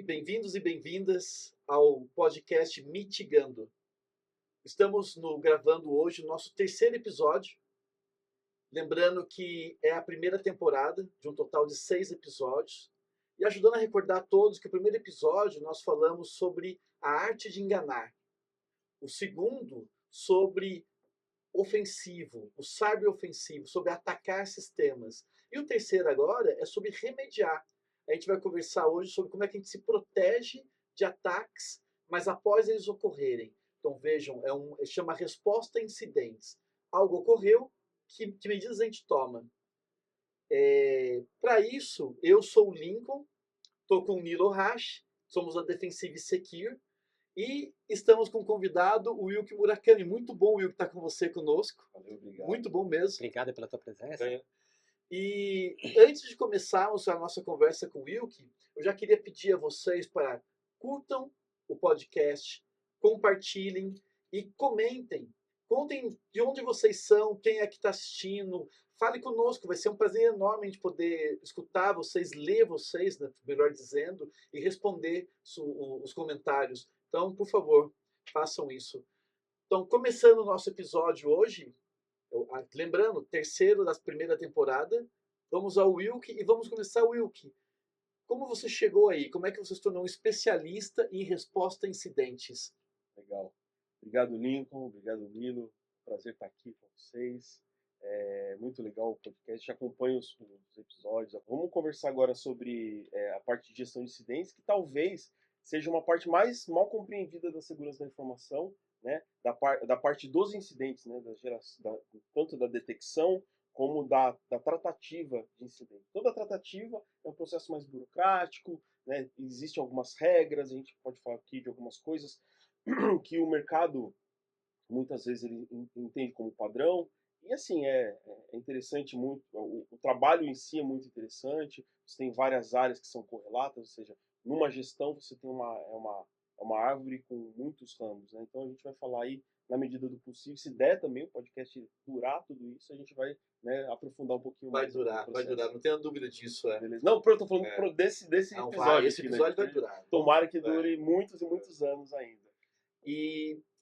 bem-vindos e bem-vindas ao podcast Mitigando. Estamos gravando hoje o nosso terceiro episódio. Lembrando que é a primeira temporada, de um total de 6 episódios. E ajudando a recordar a todos que o primeiro episódio nós falamos sobre a arte de enganar. O segundo, sobre ofensivo, o cyberofensivo, sobre atacar sistemas. E o terceiro agora é sobre remediar. A gente vai conversar hoje sobre como é que a gente se protege de ataques, mas após eles ocorrerem. Então vejam, chama resposta a incidentes. Algo ocorreu, que medidas a gente toma? Para isso, eu sou o Lincoln, estou com o Nilo Hash, somos a Defensive Secure, e estamos com o convidado, o Wilk Murakami. Muito bom, Wilk, estar com você conosco. Valeu, obrigado. Muito bom mesmo. Obrigado pela tua presença. E antes de começarmos a nossa conversa com o Wilk, eu já queria pedir a vocês para curtam o podcast, compartilhem e comentem. Contem de onde vocês são, quem é que está assistindo. Fale conosco, vai ser um prazer enorme a gente poder escutar vocês, ler vocês, né, melhor dizendo, e responder os comentários. Então, por favor, façam isso. Então, começando o nosso episódio hoje, lembrando, terceiro da primeira temporada, vamos ao Wilk e vamos começar, Wilk. Como você chegou aí? Como é que você se tornou um especialista em resposta a incidentes? Legal. Obrigado, Lincoln. Obrigado, Nilo. Prazer estar aqui com vocês. É muito legal o podcast. Acompanho os episódios. Vamos conversar agora sobre a parte de gestão de incidentes, que talvez seja uma parte mais mal compreendida da segurança da informação, né? Da parte dos incidentes, né? Tanto da detecção como da tratativa de incidente. Toda tratativa é um processo mais burocrático, né? Existem algumas regras, a gente pode falar aqui de algumas coisas que o mercado muitas vezes ele entende como padrão. E assim, é interessante muito, o trabalho em si é muito interessante, você tem várias áreas que são correlatas, ou seja, numa gestão você tem uma árvore com muitos ramos, né? Então a gente vai falar aí, na medida do possível, se der também o podcast durar tudo isso, a gente vai, né, aprofundar um pouquinho vai mais. Vai durar, não tenha dúvida disso. Beleza. Não, eu tô falando desse não, episódio. esse episódio vai durar. Tomara que dure muitos e muitos anos ainda.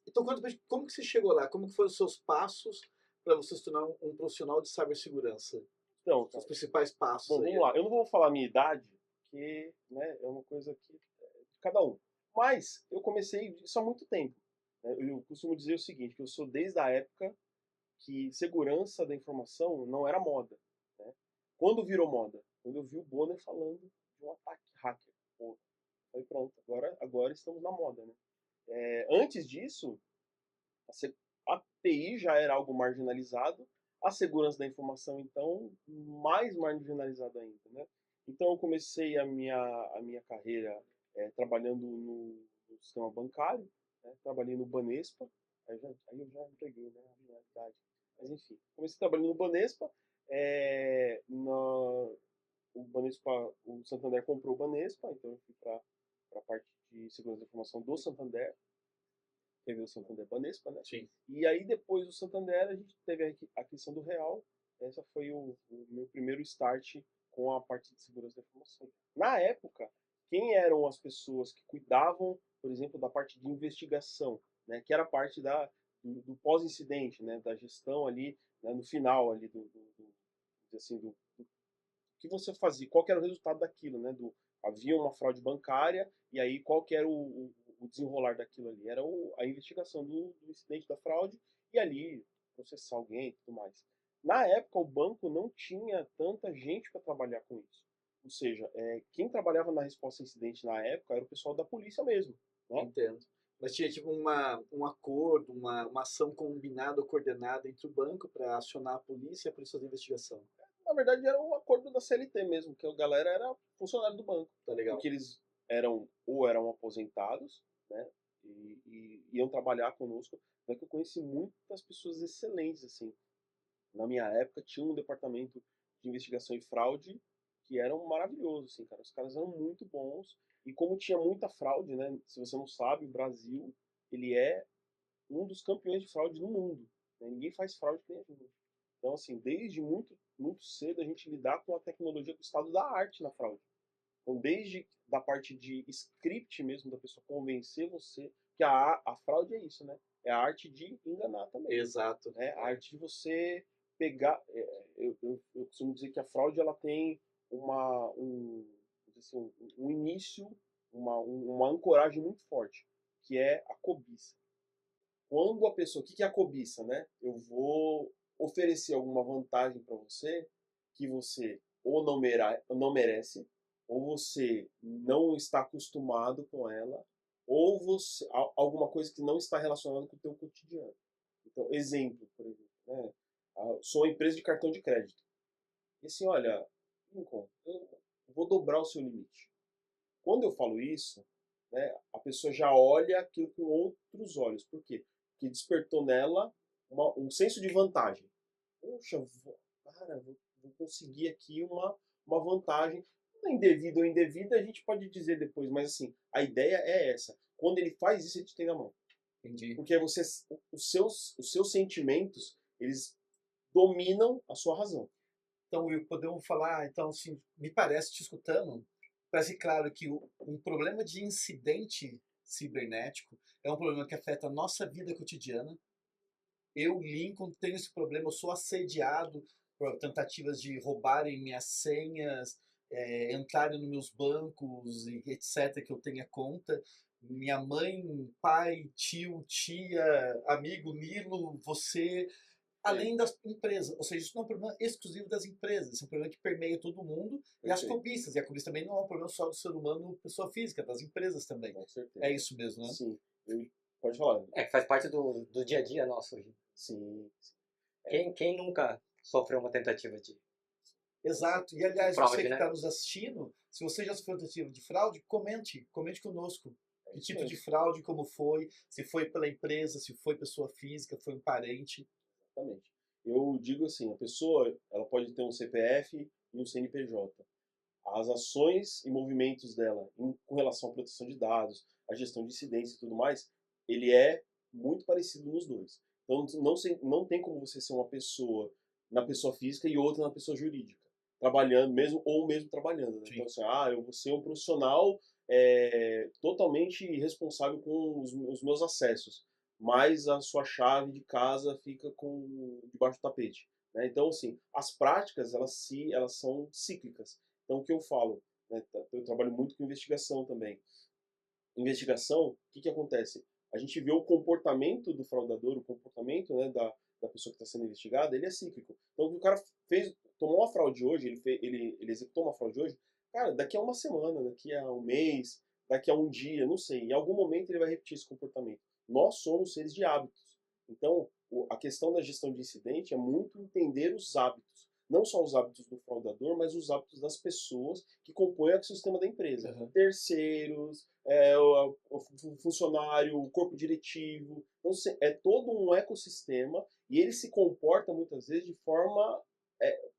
Então, como que você chegou lá? Como que foram os seus passos para você se tornar um profissional de cibersegurança? Então, os principais passos. Bom, vamos lá. Eu não vou falar a minha idade, porque, né, é uma coisa que de cada um. Mas eu comecei isso há muito tempo. Né? Eu costumo dizer o seguinte, que eu sou desde a época que segurança da informação não era moda. Né? Quando virou moda? Quando eu vi o Bonner falando de um ataque hacker. Pô, aí pronto, agora estamos na moda. Né? Antes disso, a TI já era algo marginalizado, a segurança da informação, então, mais marginalizada ainda. Né? Então, eu comecei a minha carreira trabalhando no sistema bancário, né? Trabalhei no Banespa, aí eu já entreguei, né, a minha idade. Mas, enfim, comecei trabalhando no Banespa, o Santander comprou o Banespa, então eu fui para a parte de segurança da informação do Santander. Teve o Santander Banespa, né? Sim. E aí depois do Santander a gente teve a aquisição do Real. Essa foi o meu primeiro start com a parte de segurança da informação. Na época, quem eram as pessoas que cuidavam, por exemplo, da parte de investigação, né? Que era a parte do pós-incidente, né? Da gestão ali, né? No final ali do que você fazia, qual que era o resultado daquilo, né? Havia uma fraude bancária e aí qual que era o desenrolar daquilo ali? Era a investigação do incidente da fraude e ali processar alguém e tudo mais. Na época, o banco não tinha tanta gente para trabalhar com isso. Ou seja, quem trabalhava na resposta a incidente na época era o pessoal da polícia mesmo. Né? Entendo. Mas tinha tipo um acordo, uma ação combinada ou coordenada entre o banco para acionar a polícia e a polícia de investigação. Na verdade, era um acordo da CLT mesmo, que a galera era funcionário do banco. Tá legal. Porque eles eram aposentados, né, e iam trabalhar conosco. Mas que eu conheci muitas pessoas excelentes, assim. Na minha época, tinha um departamento de investigação e fraude que eram maravilhosos, assim, cara. Os caras eram muito bons. E como tinha muita fraude, né, se você não sabe, o Brasil, ele é um dos campeões de fraude no mundo. Né? Ninguém faz fraude que nem a gente. Então, assim, desde muito, muito cedo a gente lidar com a tecnologia, com o estado da arte na fraude. Então, desde da parte de script mesmo, da pessoa convencer você, que a fraude é isso, né? É a arte de enganar também. Exato. Né? A arte de você pegar... eu costumo dizer que a fraude, ela tem assim, um início, uma ancoragem muito forte, que é a cobiça. Quando a pessoa... O que é a cobiça, né? Eu vou oferecer alguma vantagem para você que você ou não merece, ou você não está acostumado com ela, ou você alguma coisa que não está relacionada com o teu cotidiano. Então, exemplo, por exemplo, né? Sou uma empresa de cartão de crédito. E assim, olha, Lincoln, eu vou dobrar o seu limite. Quando eu falo isso, né, a pessoa já olha aquilo com outros olhos. Por quê? Porque despertou nela um senso de vantagem. Poxa, cara, vou conseguir aqui uma vantagem. Indevida ou indevida, a gente pode dizer depois, mas assim, a ideia é essa. Quando ele faz isso, ele te tem na mão. Entendi. Porque você, os seus sentimentos, eles dominam a sua razão. Então, Will, podemos falar, então, assim, me parece, te escutando, parece claro que um problema de incidente cibernético é um problema que afeta a nossa vida cotidiana. Eu, Lincoln, tenho esse problema, eu sou assediado por tentativas de roubarem minhas senhas, entrarem nos meus bancos e etc, que eu tenha conta. Minha mãe, pai, tio, tia, amigo Nilo, você, além das empresas. Ou seja, isso não é um problema exclusivo das empresas, isso é um problema que permeia todo mundo e as Perfeito. cobiças. E a cobiça também não é um problema só do ser humano, pessoa física, das empresas também. Com certeza. É isso mesmo, né? Sim. Pode falar. Faz parte do dia a dia nosso hoje. Sim. Quem nunca sofreu uma tentativa de Exato. E, aliás, fraude, você que né? está nos assistindo, se você já sofreu tentativa de fraude, comente conosco. Que tipo de fraude, como foi, se foi pela empresa, se foi pessoa física, foi um parente. Exatamente. Eu digo assim, a pessoa, ela pode ter um CPF e um CNPJ. As ações e movimentos dela com relação à proteção de dados, a gestão de incidentes e tudo mais, ele é muito parecido nos dois. Então não tem como você ser uma pessoa na pessoa física e outra na pessoa jurídica, trabalhando mesmo ou mesmo trabalhando. Né? Então assim, eu vou ser um profissional totalmente responsável com os meus acessos, mas a sua chave de casa fica debaixo do tapete. Né? Então assim, as práticas elas são cíclicas. Então, o que eu falo, né, eu trabalho muito com investigação também. Investigação, o que acontece? A gente vê o comportamento do fraudador, o comportamento, né, da pessoa que está sendo investigada, ele é cíclico. Então, o que o cara tomou uma fraude hoje, ele executou uma fraude hoje, cara, daqui a uma semana, daqui a um mês, daqui a um dia, não sei, em algum momento ele vai repetir esse comportamento. Nós somos seres de hábitos. Então, a questão da gestão de incidente é muito entender os hábitos. Não só os hábitos do fraudador, mas os hábitos das pessoas que compõem o ecossistema da empresa. Uhum. Terceiros, o funcionário, o corpo diretivo. Então, é todo um ecossistema e ele se comporta muitas vezes de forma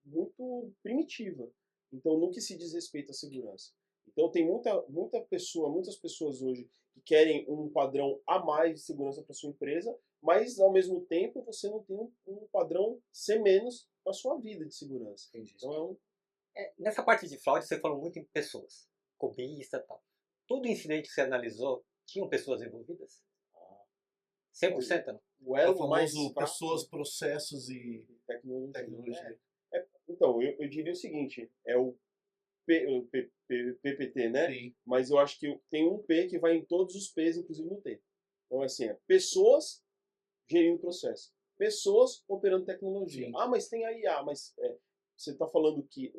muito primitiva. Então, no que se diz respeito à segurança. Então, tem muitas pessoas hoje que querem um padrão a mais de segurança para sua empresa, mas ao mesmo tempo você não tem um padrão C- para sua vida de segurança. Entendi. Então Nessa parte de fraude, você falou muito em pessoas, cobista e tal. Todo incidente que você analisou, tinham pessoas envolvidas? 100%? Não? o É o elo mais famoso fraco pessoas, processos e tecnologia. tecnologia. Então, eu diria o seguinte, é o PPT, né? Sim. Mas eu acho que tem um P que vai em todos os P's, inclusive no T. Então, assim, pessoas gerindo processo. Pessoas operando tecnologia. Sim. Mas tem a IA, mas você está falando que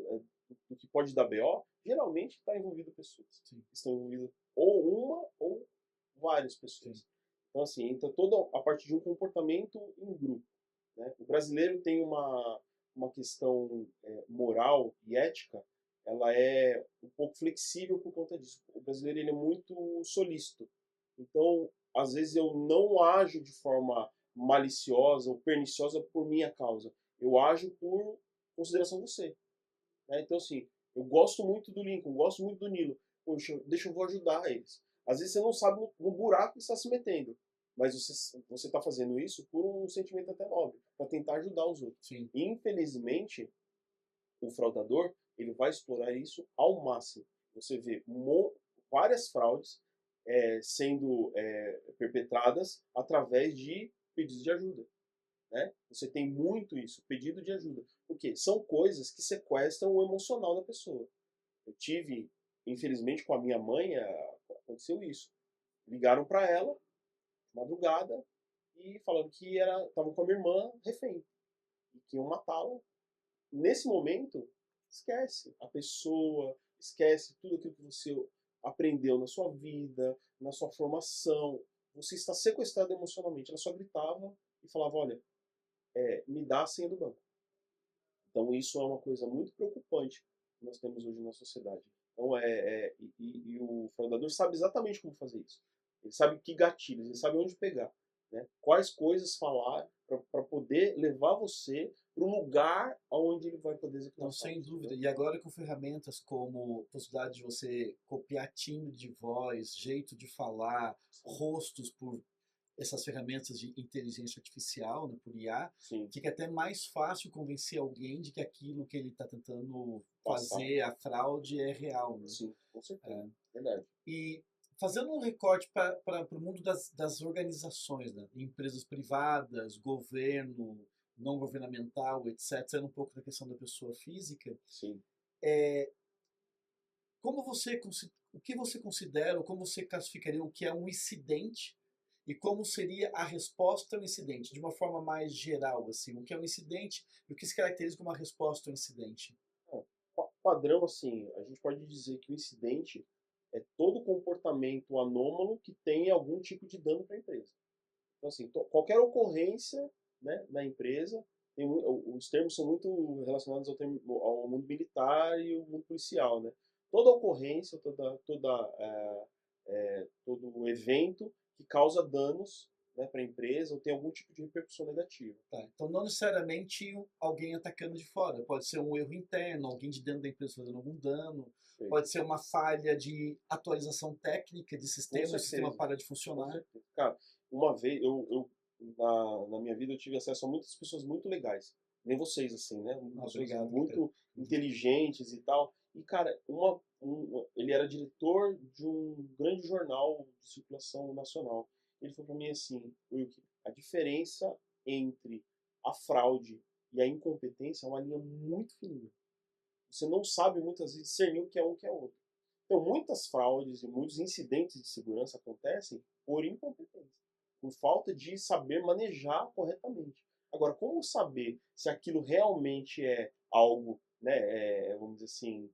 o que pode dar BO, geralmente está envolvido pessoas. Sim. Estão envolvidas ou uma ou várias pessoas. Sim. Então, assim, entra toda a partir de um comportamento em grupo. Né? O brasileiro tem uma questão moral e ética, ela é um pouco flexível por conta disso. O brasileiro ele é muito solícito. Então, às vezes eu não ajo de forma maliciosa ou perniciosa por minha causa. Eu ajo por consideração a você. Né? Então, assim, eu gosto muito do Lincoln, gosto muito do Nilo. Poxa, deixa eu vou ajudar eles. Às vezes você não sabe no buraco que está se metendo, mas você está fazendo isso por um sentimento até nobre, para tentar ajudar os outros. Sim. E, infelizmente, o fraudador ele vai explorar isso ao máximo. você vê várias fraudes sendo perpetradas através de pedidos de ajuda. Né? Você tem muito isso, pedido de ajuda. Porque são coisas que sequestram o emocional da pessoa. Eu tive, infelizmente, com a minha mãe, aconteceu isso. Ligaram para ela, de madrugada, e falando que estavam com a minha irmã refém. E que iam matá-la. Nesse momento, esquece a pessoa, esquece tudo aquilo que você aprendeu na sua vida, na sua formação. Você está sequestrado emocionalmente. Ela só gritava e falava, olha, me dá a senha do banco. Então isso é uma coisa muito preocupante que nós temos hoje na sociedade. Então, e o fraudador sabe exatamente como fazer isso. Ele sabe que gatilhos, ele sabe onde pegar. Né? Quais coisas falar para poder levar você para um lugar onde ele vai poder executar. Não, sem dúvida. E agora com ferramentas como possibilidade de você copiar timbre de voz, jeito de falar, rostos por essas ferramentas de inteligência artificial, né, por IA, Sim. fica até mais fácil convencer alguém de que aquilo que ele está tentando fazer, a fraude, é real. Né? Sim, com certeza. Verdade. E fazendo um recorte para o mundo das organizações, né? Empresas privadas, governo, não governamental, etc., saindo um pouco da questão da pessoa física. Sim. O que você considera, ou como você classificaria o que é um incidente e como seria a resposta ao incidente, de uma forma mais geral, assim, o que é um incidente e o que se caracteriza como uma resposta ao incidente? Padrão, assim, a gente pode dizer que o incidente é todo comportamento anômalo que tenha algum tipo de dano para a empresa. Então, assim, qualquer ocorrência, né, na empresa, os termos são muito relacionados ao mundo militar e ao mundo policial, né? Toda ocorrência, todo evento que causa danos, né, para a empresa ou tem algum tipo de repercussão negativa. Tá, então não necessariamente alguém atacando de fora, pode ser um erro interno, alguém de dentro da empresa fazendo algum dano, Sim. pode ser uma falha de atualização técnica de sistema, o sistema para de funcionar. Cara, uma vez, na minha vida eu tive acesso a muitas pessoas muito legais, nem vocês, assim, né? Pessoas obrigado, muito inteligentes e tal. E, cara, ele era diretor de um grande jornal de circulação nacional. Ele falou para mim assim, Wilke, a diferença entre a fraude e a incompetência é uma linha muito fina. Você não sabe muitas vezes discernir o que é um e o que é outro. Então, muitas fraudes e muitos incidentes de segurança acontecem por incompetência, por falta de saber manejar corretamente. Agora, como saber se aquilo realmente é algo, né, vamos dizer assim,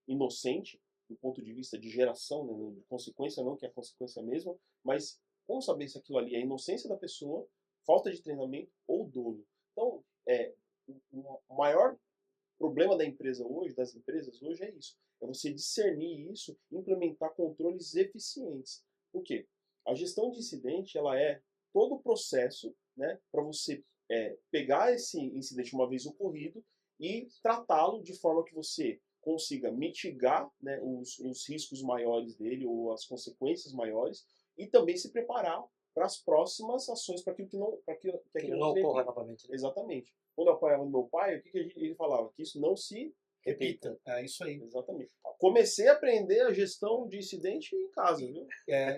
inocente, do ponto de vista de geração, né, de consequência não, que é a consequência mesma, mas como saber se aquilo ali é inocência da pessoa, falta de treinamento ou dolo? Então, o maior problema da empresa hoje, das empresas hoje, é isso. É você discernir isso e implementar controles eficientes. Por quê? A gestão de incidente, ela é todo o processo, né, para você pegar esse incidente uma vez ocorrido e tratá-lo de forma que você consiga mitigar, né, os riscos maiores dele ou as consequências maiores e também se preparar para as próximas ações, para aquilo que não, não ocorra novamente. Né? Exatamente. Quando eu apoiava no meu pai, o que ele falava? Que isso não se repita. É isso aí. Exatamente. Comecei a aprender a gestão de incidente em casa, viu?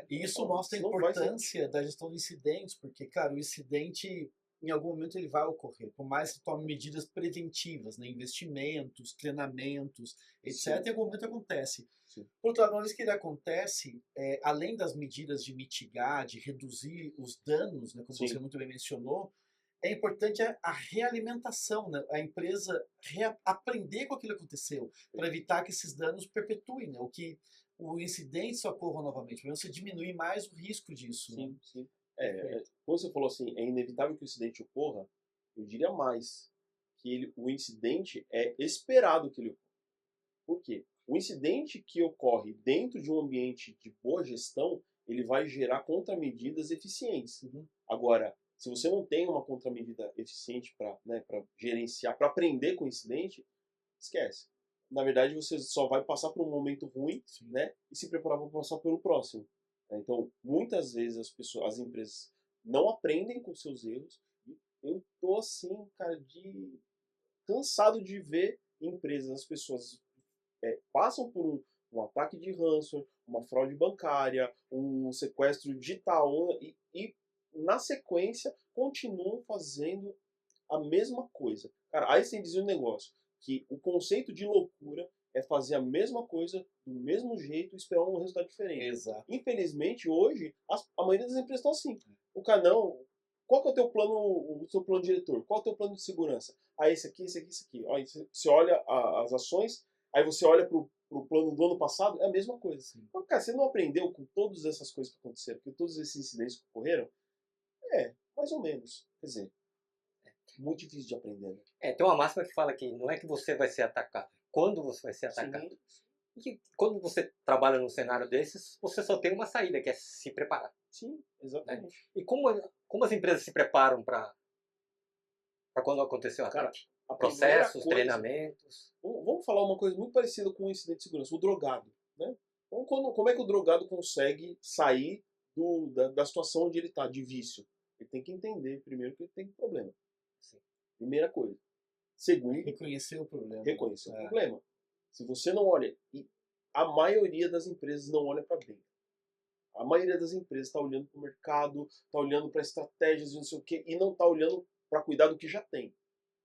E isso mostra a importância da gestão de incidentes, porque, cara, o incidente, em algum momento, ele vai ocorrer. Por mais que tome medidas preventivas, né, investimentos, treinamentos, etc., em algum momento acontece. Sim. Por outro lado, uma vez que ele acontece, além das medidas de mitigar, de reduzir os danos, né, como você muito bem mencionou, é importante a realimentação, né? A empresa aprender com aquilo que aconteceu, para evitar que esses danos perpetuem, né? Que o incidente ocorra novamente, para você diminuir mais o risco disso. Sim, né? sim. Como você falou assim, é inevitável que o incidente ocorra, eu diria mais, que o incidente é esperado que ele ocorra. Por quê? O incidente que ocorre dentro de um ambiente de boa gestão, ele vai gerar contramedidas eficientes. Uhum. Agora, se você não tem uma contramedida eficiente para gerenciar, para aprender com o incidente, esquece. Na verdade, você só vai passar por um momento ruim, né, e se preparar para passar pelo próximo. Então, muitas vezes as empresas não aprendem com seus erros. E eu tô assim, cara, cansado de ver empresas, as pessoas passam por um ataque de ransomware, uma fraude bancária, um sequestro digital e na sequência continuam fazendo a mesma coisa. Cara, Einstein dizia um negócio, que o conceito de loucura é fazer a mesma coisa do mesmo jeito e esperar um resultado diferente. Exato. Infelizmente, hoje, a maioria das empresas estão assim. O cara, não, qual que é o teu plano, o seu plano diretor? Qual é o teu plano de segurança? Ah, esse aqui, esse aqui, esse aqui. Aí você olha as ações, aí você olha pro plano do ano passado, é a mesma coisa. Mas, cara, você não aprendeu com todas essas coisas que aconteceram, com todos esses incidentes que ocorreram? Mais ou menos. Quer dizer, muito difícil de aprender, né? Tem uma máxima que fala que não é que você vai ser atacado, é quando você vai ser atacado. Sim. E que quando você trabalha num cenário desses, você só tem uma saída, que é se preparar. Sim, exatamente. E como as empresas se preparam para quando aconteceu o ataque? A Processos, primeira coisa, treinamentos. vamos falar uma coisa muito parecida com o incidente de segurança, o drogado. Né? Então, como é que o drogado consegue sair da situação onde ele está, de vício? Ele tem que entender primeiro que ele tem problema. Sim. Primeira coisa. Segundo, Reconhecer o problema. reconhecer o problema. Se você não olha, e a maioria das empresas não olha para dentro. A maioria das empresas está olhando para o mercado, está olhando para estratégias e não sei o quê, e não está olhando para cuidar do que já tem.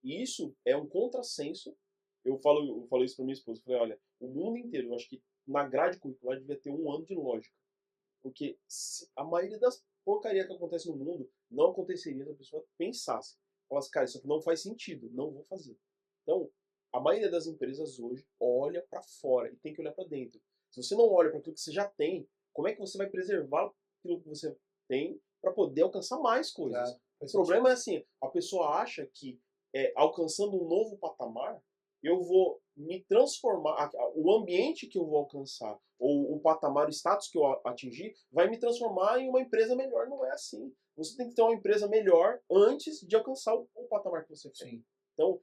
E isso é um contrassenso. Eu falo isso para minha esposa. Eu falei, olha, o mundo inteiro, eu acho que na grade curricular devia ter 1 ano de lógica. Porque a maioria das porcarias que acontece no mundo não aconteceria se a pessoa pensasse. Falasse, cara, isso aqui não faz sentido, não vou fazer. Então, a maioria das empresas hoje olha para fora e tem que olhar para dentro. Se você não olha para aquilo que você já tem, como é que você vai preservar aquilo que você tem para poder alcançar mais coisas? Claro, o problema é assim, a pessoa acha que alcançando um novo patamar, eu vou me transformar, o ambiente que eu vou alcançar, ou o patamar, o status que eu atingir, vai me transformar em uma empresa melhor. Não é assim. Você tem que ter uma empresa melhor antes de alcançar o patamar que você quer. Sim. Então,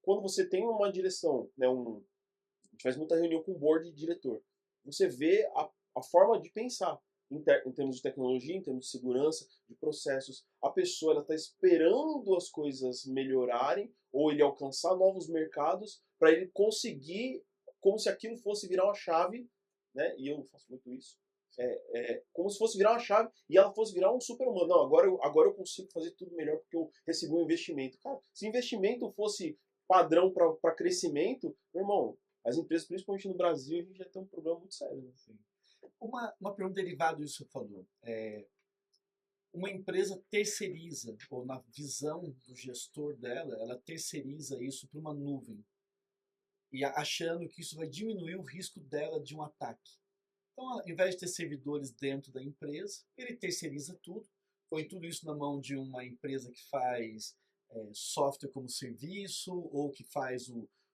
quando você tem uma direção, né, a gente faz muita reunião com o board de diretor, você vê a forma de pensar em termos de tecnologia, em termos de segurança, de processos. A pessoa está esperando as coisas melhorarem ou ele alcançar novos mercados para ele conseguir, como se aquilo fosse virar uma chave, né? E eu faço muito isso. Como se fosse virar uma chave e ela fosse virar um super-humano. Não, agora eu consigo fazer tudo melhor porque eu recebi um investimento. Cara, se investimento fosse padrão para crescimento, meu irmão, as empresas, principalmente no Brasil, a gente já tem um problema muito sério. Né? Sim. Uma pergunta derivada disso que você falou. Uma empresa terceiriza, ou na visão do gestor dela, ela terceiriza isso para uma nuvem, e achando que isso vai diminuir o risco dela de um ataque. Então, ao invés de ter servidores dentro da empresa, ele terceiriza tudo, põe tudo isso na mão de uma empresa que faz software como serviço, ou que faz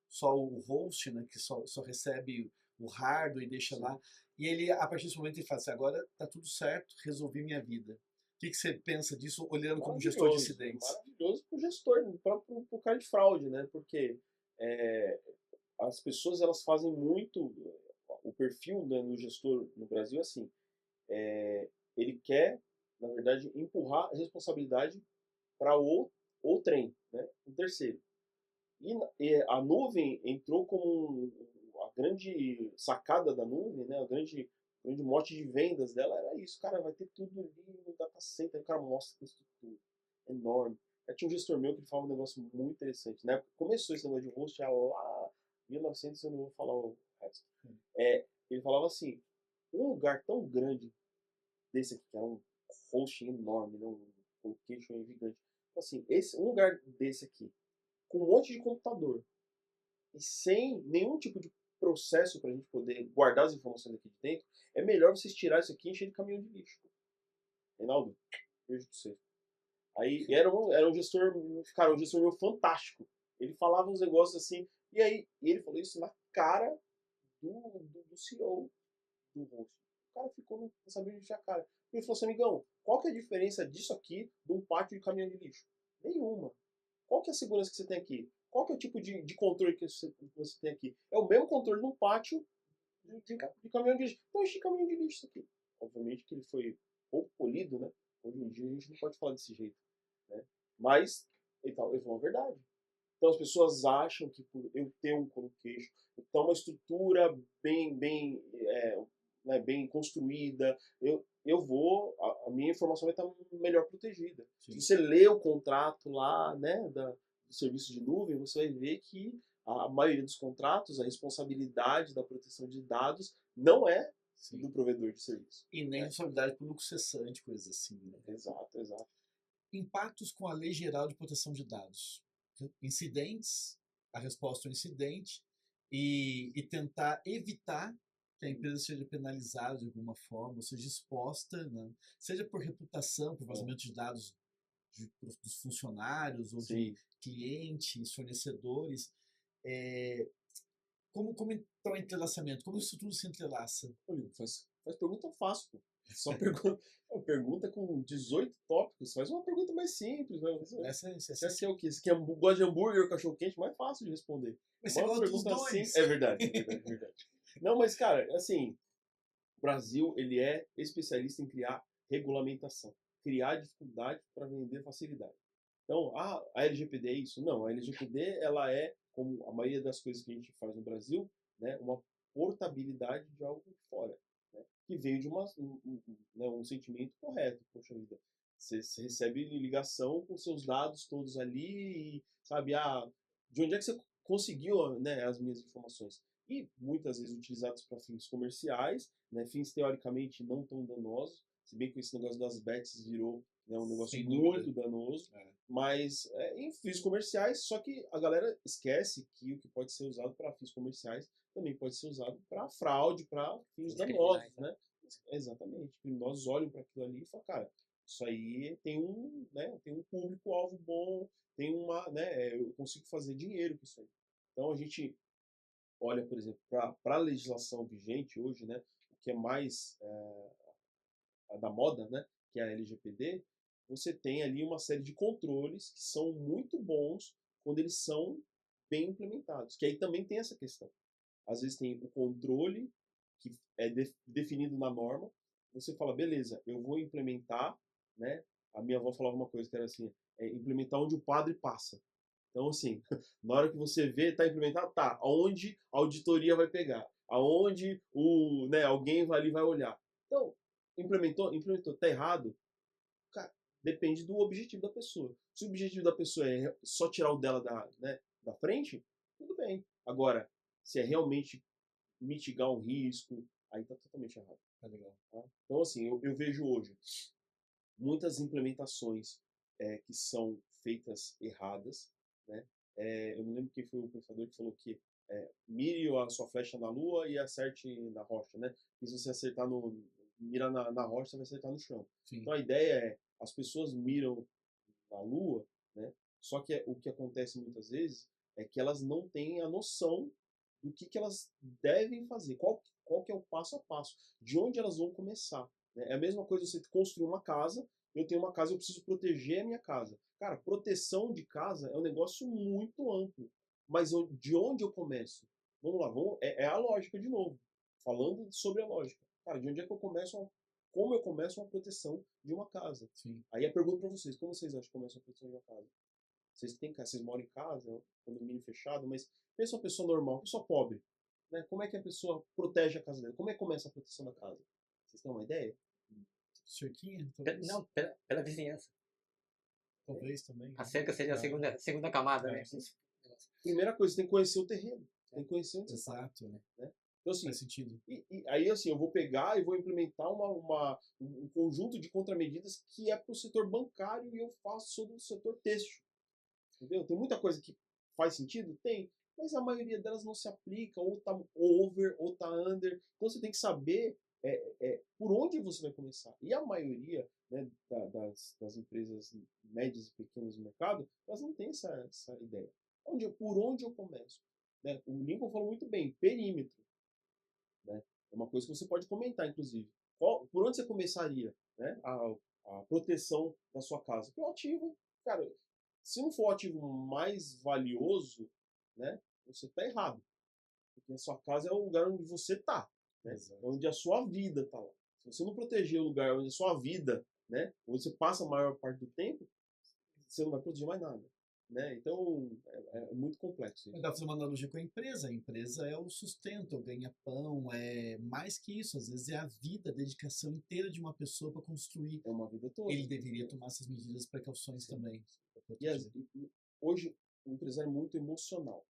só o host, né, que só recebe o hardware e deixa lá. E ele, a partir desse momento, ele fala assim, agora está tudo certo, resolvi minha vida. O que você pensa disso, olhando como gestor de incidentes? Maravilhoso para o gestor, para o cara de fraude, né? Porque as pessoas elas fazem muito, o perfil, né, no gestor no Brasil é assim, ele quer, na verdade, empurrar a responsabilidade para o trem, né? O terceiro. E a nuvem entrou como a grande sacada da nuvem, né? A grande mote de vendas dela era isso. Cara, vai ter tudo ali no data center. O cara mostra a estrutura enorme. Aí tinha um gestor meu que falava um negócio muito interessante. Na época que começou esse negócio de host, lá em 1900, eu não vou falar o resto. Ele falava assim, um lugar tão grande desse aqui, que era um host enorme, né? Um location gigante. Assim, um lugar desse aqui, com um monte de computador e sem nenhum tipo de processo para a gente poder guardar as informações aqui de dentro, é melhor vocês tirar isso aqui e encher de caminhão de lixo. Reinaldo, beijo pra você. Aí era um gestor, cara, um gestor meu fantástico. Ele falava uns negócios assim, e ele falou isso na cara do CEO do host. O cara ficou, não sabia onde enfiar a cara. Ele falou assim, amigão, qual que é a diferença disso aqui de um pátio de caminhão de lixo? Nenhuma. Qual que é a segurança que você tem aqui? Qual que é o tipo de controle que você tem aqui? É o mesmo controle no pátio de caminhão de lixo. Então, enche caminhão de lixo isso aqui. Obviamente que ele foi pouco polido, né? Hoje em dia a gente não pode falar desse jeito. Né? Mas ele falou a verdade. Então as pessoas acham que por eu ter um colocation, eu tá uma estrutura né, bem construída, a minha informação vai estar melhor protegida. Sim. Se você lê o contrato lá, né, do serviço de nuvem, você vai ver que a maioria dos contratos, a responsabilidade da proteção de dados não é Sim. do provedor de serviço. E nem responsabilidade por lucro cessante, coisas assim. Né? Exato, exato. Impactos com a Lei Geral de Proteção de Dados. Incidentes, a resposta ao incidente e tentar evitar que a empresa seja penalizada de alguma forma, ou seja exposta, né? Seja por reputação, por vazamento de dados dos funcionários ou Sim. de clientes, fornecedores. Como então o entrelaçamento? Como isso tudo se entrelaça? Olha, faz pergunta fácil, pô. Só pergunta com 18 tópicos. Faz uma pergunta mais simples. Né? Você quer o quê? Você gosta de hambúrguer ou cachorro-quente? Mais fácil de responder. Mas você gosta dos dois. É verdade. Não, mas, cara, assim, o Brasil, ele é especialista em criar regulamentação. Criar dificuldade para vender facilidade. Então, a LGPD é isso? Não, a LGPD, ela é, como a maioria das coisas que a gente faz no Brasil, né, uma portabilidade de algo de fora, né, que veio de um sentimento correto. Poxa vida, você recebe ligação com seus dados todos ali e, sabe, de onde é que você conseguiu, né, as minhas informações? E muitas vezes utilizados para fins comerciais, né, fins teoricamente não tão danosos, se bem que esse negócio das bets virou, né, um negócio muito danoso, mas em fins comerciais, só que a galera esquece que o que pode ser usado para fins comerciais também pode ser usado para fraude, para fins danosos, né? Exatamente. Criminosos olham para aquilo ali e falam, cara, isso aí tem um público-alvo bom, tem eu consigo fazer dinheiro com isso aí. Então a gente olha, por exemplo, para a legislação vigente hoje, né, o que é mais da moda, né, que é a LGPD, você tem ali uma série de controles que são muito bons quando eles são bem implementados. Que aí também tem essa questão. Às vezes tem o controle que é definido na norma. Você fala, beleza, eu vou implementar, né? A minha avó falava uma coisa que era assim, implementar onde o padre passa. Então, assim, na hora que você vê, tá implementado, tá. Aonde a auditoria vai pegar? Aonde alguém ali vai olhar? Então, implementou, tá errado? Cara, depende do objetivo da pessoa. Se o objetivo da pessoa é só tirar o dela da frente, tudo bem. Agora, se é realmente mitigar um risco, aí tá totalmente errado. Tá legal. Tá? Então, assim, eu vejo hoje muitas implementações que são feitas erradas, né? Eu não lembro quem foi o pensador que falou que mire a sua flecha na lua e acerte na rocha, né? E se você acertar mira na rocha, você vai acertar no chão. Sim. Então a ideia é, as pessoas miram na lua, né? Só que o que acontece muitas vezes é que elas não têm a noção do que elas devem fazer, qual que é o passo a passo, de onde elas vão começar. Né? É a mesma coisa você construir uma casa, eu tenho uma casa, eu preciso proteger a minha casa. Cara, proteção de casa é um negócio muito amplo, mas de onde eu começo? Vamos lá, é a lógica de novo, falando sobre a lógica. Cara, de onde é que eu começo, como eu começo uma proteção de uma casa? Sim. Aí a pergunta para vocês, como vocês acham que começa a proteção de uma casa? Vocês moram em casa, condomínio fechado, mas pensa uma pessoa normal, uma pessoa pobre, né? Como é que a pessoa protege a casa dela? Como é que começa a proteção da casa? Vocês têm uma ideia? Cerquinha? Não, pela vizinhança. Talvez também. A cerca seria a segunda camada, né? Primeira coisa, você tem que conhecer o terreno. Tem que conhecer onde Exato. você tá, né? Então, assim, faz sentido. E aí, assim, eu vou pegar e vou implementar um conjunto de contramedidas que é para o setor bancário e eu faço sobre o setor têxtil. Entendeu? Tem muita coisa que faz sentido? Tem. Mas a maioria delas não se aplica, ou tá over, ou tá under. Então você tem que saber por onde você vai começar. E a maioria, né, das empresas médias e pequenas do mercado, elas não têm essa ideia. Por onde eu começo? Né? O Lincoln falou muito bem, perímetro. Né? É uma coisa que você pode comentar, inclusive. Por onde você começaria, né, a proteção da sua casa? Que é o ativo, cara, se não for o ativo mais valioso, né, você está errado. Porque a sua casa é o lugar onde você está, né? É onde a sua vida está lá. Se você não proteger o lugar onde a sua vida, né, onde você passa a maior parte do tempo, você não vai proteger mais nada. né? Então, é muito complexo Dá isso. para fazer uma analogia com a empresa. A empresa é o sustento, é o ganha-pão, é mais que isso. Às vezes é a vida, a dedicação inteira de uma pessoa para construir. É uma vida toda. Ele deveria tomar essas medidas, precauções também. Pra E, proteger. hoje, o empresário é muito emocional.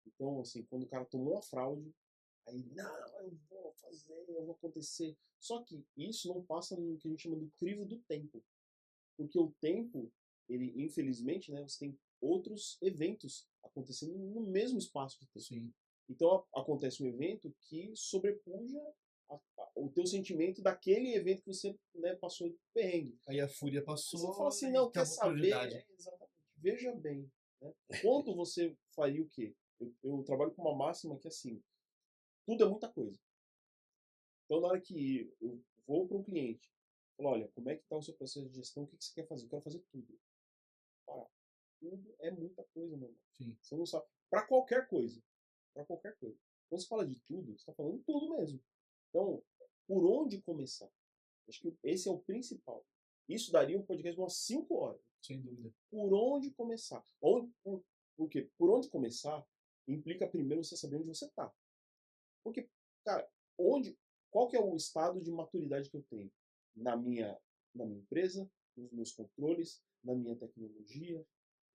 Então, assim, quando o cara tomou a fraude, aí, não, eu vou fazer, eu vou acontecer. Só que isso não passa no que a gente chama do crivo do tempo. Porque o tempo, ele, infelizmente, né, você tem outros eventos acontecendo no mesmo espaço de tempo. Sim. Então, acontece um evento que sobrepuja o teu sentimento daquele evento que você, né, passou de perrengue. Aí a fúria Você passou fala assim, e não, quer acabou a saber? prioridade. Exatamente. Veja bem, né? Quando você faria o quê? Eu trabalho com uma máxima que é assim, tudo é muita coisa. Então, na hora que eu vou para um cliente, falo, olha, como é que está o seu processo de gestão? O que você quer fazer? Eu quero fazer tudo. Para, tudo é muita coisa, meu irmão. Sim. Você não sabe. Para qualquer coisa. Para qualquer coisa. Quando você fala de tudo, você está falando tudo mesmo. Então, por onde começar? Acho que esse é o principal. Isso daria um podcast de umas 5 horas. Sem dúvida. Por onde começar? Por quê? Por onde começar implica primeiro você saber onde você está. Porque, cara, qual que é o estado de maturidade que eu tenho na minha empresa, nos meus controles, na minha tecnologia,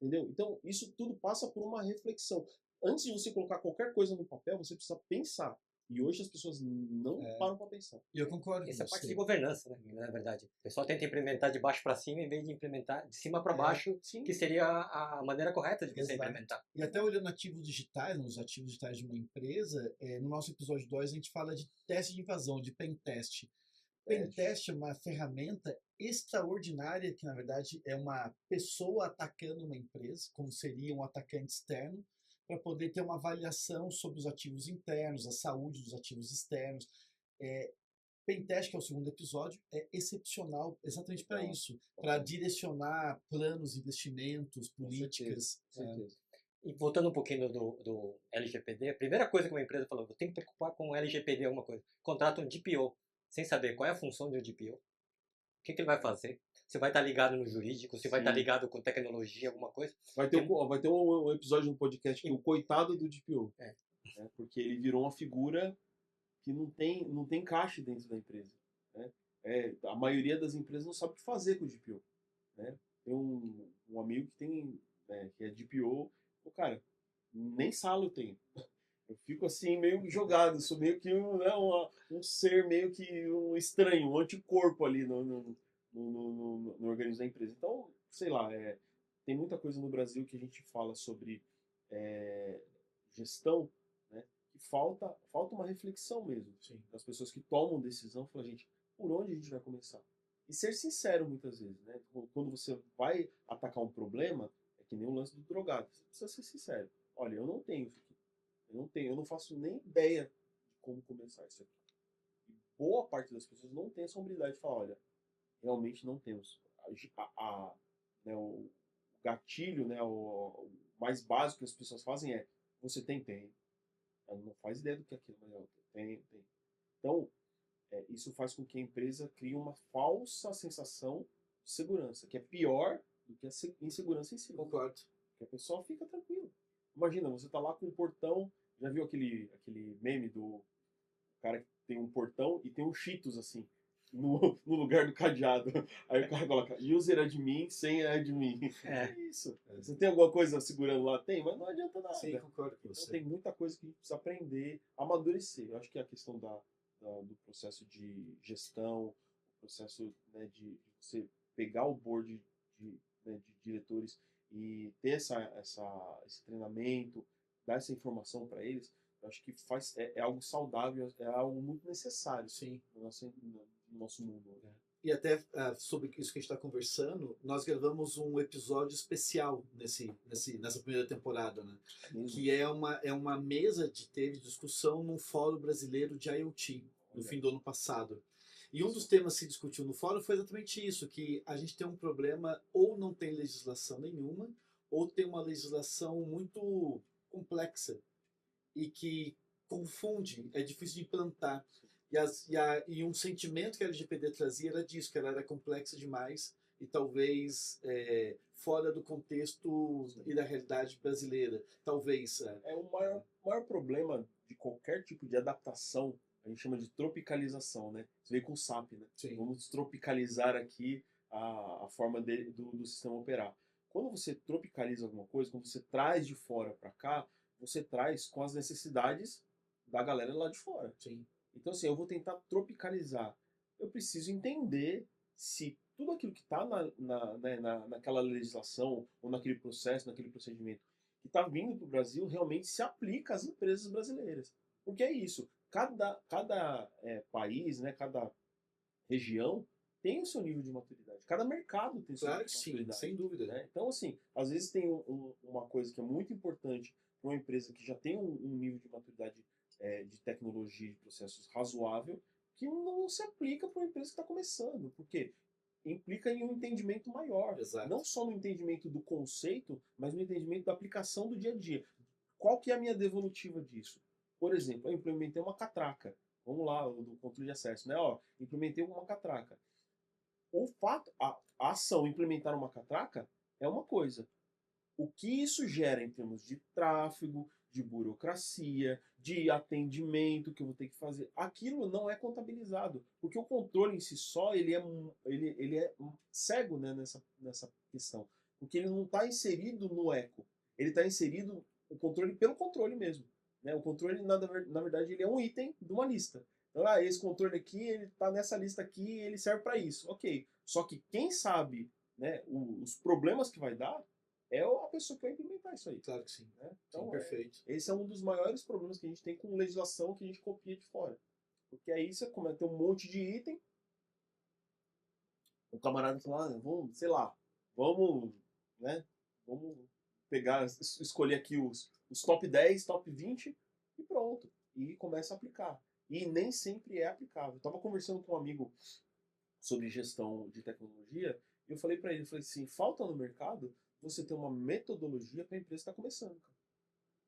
entendeu? Então, isso tudo passa por uma reflexão. Antes de você colocar qualquer coisa no papel, você precisa pensar. E hoje as pessoas não param para pensar. E eu concordo Essa é com a parte você. de governança, né? Na verdade. O pessoal tenta implementar de baixo para cima em vez de implementar de cima para baixo, Sim. que seria a maneira correta de você Exato. implementar. E até olhando ativos digitais, nos ativos digitais de uma empresa, no nosso episódio 2 a gente fala de teste de invasão, de pentest. Pentest é uma ferramenta extraordinária que, na verdade, é uma pessoa atacando uma empresa, como seria um atacante externo, para poder ter uma avaliação sobre os ativos internos, a saúde dos ativos externos. Pentest, que é o segundo episódio, é excepcional exatamente para isso, para direcionar planos, investimentos, políticas. Com certeza. E voltando um pouquinho do LGPD, a primeira coisa que uma empresa falou, eu tenho que preocupar com o LGPD alguma coisa. Contrata um DPO, sem saber qual é a função de um DPO, o que ele vai fazer, se vai estar ligado no jurídico, se vai estar ligado com tecnologia, alguma coisa. Vai ter um episódio no podcast que é o coitado do DPO. Né? Porque ele virou uma figura que não tem caixa dentro da empresa. Né? A maioria das empresas não sabe o que fazer com o DPO. Né? Tem um amigo que tem, que é DPO, cara, nem sala eu tenho. Eu fico assim meio jogado, sou meio que um ser meio que um estranho, um anticorpo ali no organismo da empresa. Então, sei lá, tem muita coisa no Brasil que a gente fala sobre gestão, né, que falta uma reflexão mesmo. Sim. Das pessoas que tomam decisão, falar, gente, por onde a gente vai começar? E ser sincero muitas vezes, né? Quando você vai atacar um problema, é que nem o lance do drogado. Você precisa ser sincero. Olha, eu não tenho isso aqui. Eu não faço nem ideia de como começar isso aqui. E boa parte das pessoas não tem essa humildade de falar, olha, realmente não temos. Né, o gatilho, né, o mais básico que as pessoas fazem é, você tem? Ela não faz ideia do que é aquilo, mas ela tem. Então, isso faz com que a empresa crie uma falsa sensação de segurança, que é pior do que a insegurança em si. Concordo. Porque a pessoa fica tranquila. Imagina, você tá lá com um portão, já viu aquele meme do cara que tem um portão e tem um Cheetos assim, no lugar do cadeado. Aí o cara coloca user admin, senha admin. É isso. Você tem alguma coisa segurando lá? Tem, mas não adianta nada. Sim, concordo com Então você. tem muita coisa que a gente precisa aprender, amadurecer. Eu acho que a questão do processo de gestão, o processo, né, de você pegar o board né, de diretores e ter esse treinamento, dar essa informação para eles, eu acho que é algo saudável, é algo muito necessário. Sim. No nosso mundo. Né? E até sobre isso que a gente está conversando, nós gravamos um episódio especial nessa primeira temporada, né? Que é uma mesa de teve discussão num fórum brasileiro de IoT, no fim do ano passado. E um dos temas que se discutiu no fórum foi exatamente isso, que a gente tem um problema, ou não tem legislação nenhuma, ou tem uma legislação muito complexa e que confunde, é difícil de implantar. E um sentimento que a LGPD trazia era disso, que ela era complexa demais e talvez fora do contexto e da realidade brasileira. Talvez. O maior problema de qualquer tipo de adaptação, a gente chama de tropicalização, né? Isso veio com o SAP, né? Sim. Vamos tropicalizar aqui a forma do sistema operar. Quando você tropicaliza alguma coisa, quando você traz de fora para cá, você traz com as necessidades da galera lá de fora. Sim. Então, assim, eu vou tentar tropicalizar. Eu preciso entender se tudo aquilo que está naquela legislação, ou naquele processo, naquele procedimento, que está vindo para o Brasil, realmente se aplica às empresas brasileiras. Porque é isso. Cada país, né, cada região tem o seu nível de maturidade. Cada mercado tem o seu Claro nível que de sim, maturidade. sem dúvida. Né? Então, assim, às vezes tem uma coisa que é muito importante para uma empresa que já tem um nível de maturidade de tecnologia e de processos razoável, que não se aplica para uma empresa que está começando. Porque implica em um entendimento maior. Exato. Não só no entendimento do conceito, mas no entendimento da aplicação do dia a dia. Qual que é a minha devolutiva disso? Por exemplo, eu implementei uma catraca. Vamos lá, do controle de acesso, né? Ó, implementei uma catraca. O fato, a ação implementar uma catraca é uma coisa. O que isso gera em termos de tráfego, de burocracia, de atendimento que eu vou ter que fazer, aquilo não é contabilizado, porque o controle em si só ele é cego, né, nessa questão, porque ele não está inserido no eco, ele está inserido o controle pelo controle mesmo, né? O controle na verdade ele é um item de uma lista. Então, esse controle aqui ele está nessa lista aqui, ele serve para isso, ok? Só que quem sabe, né, os problemas que vai dar é a pessoa que vai implementar isso aí. Claro que sim. Né? Sim, Então, perfeito. esse é um dos maiores problemas que a gente tem com legislação que a gente copia de fora. Porque aí você começa a ter um monte de item, o camarada fala, vamos, sei lá, vamos, né, vamos pegar, escolher aqui os top 10, top 20 e pronto. E começa a aplicar. E nem sempre é aplicável. Eu estava conversando com um amigo sobre gestão de tecnologia e eu falei para ele, assim, falta no mercado você ter uma metodologia para a empresa que está começando. Cara.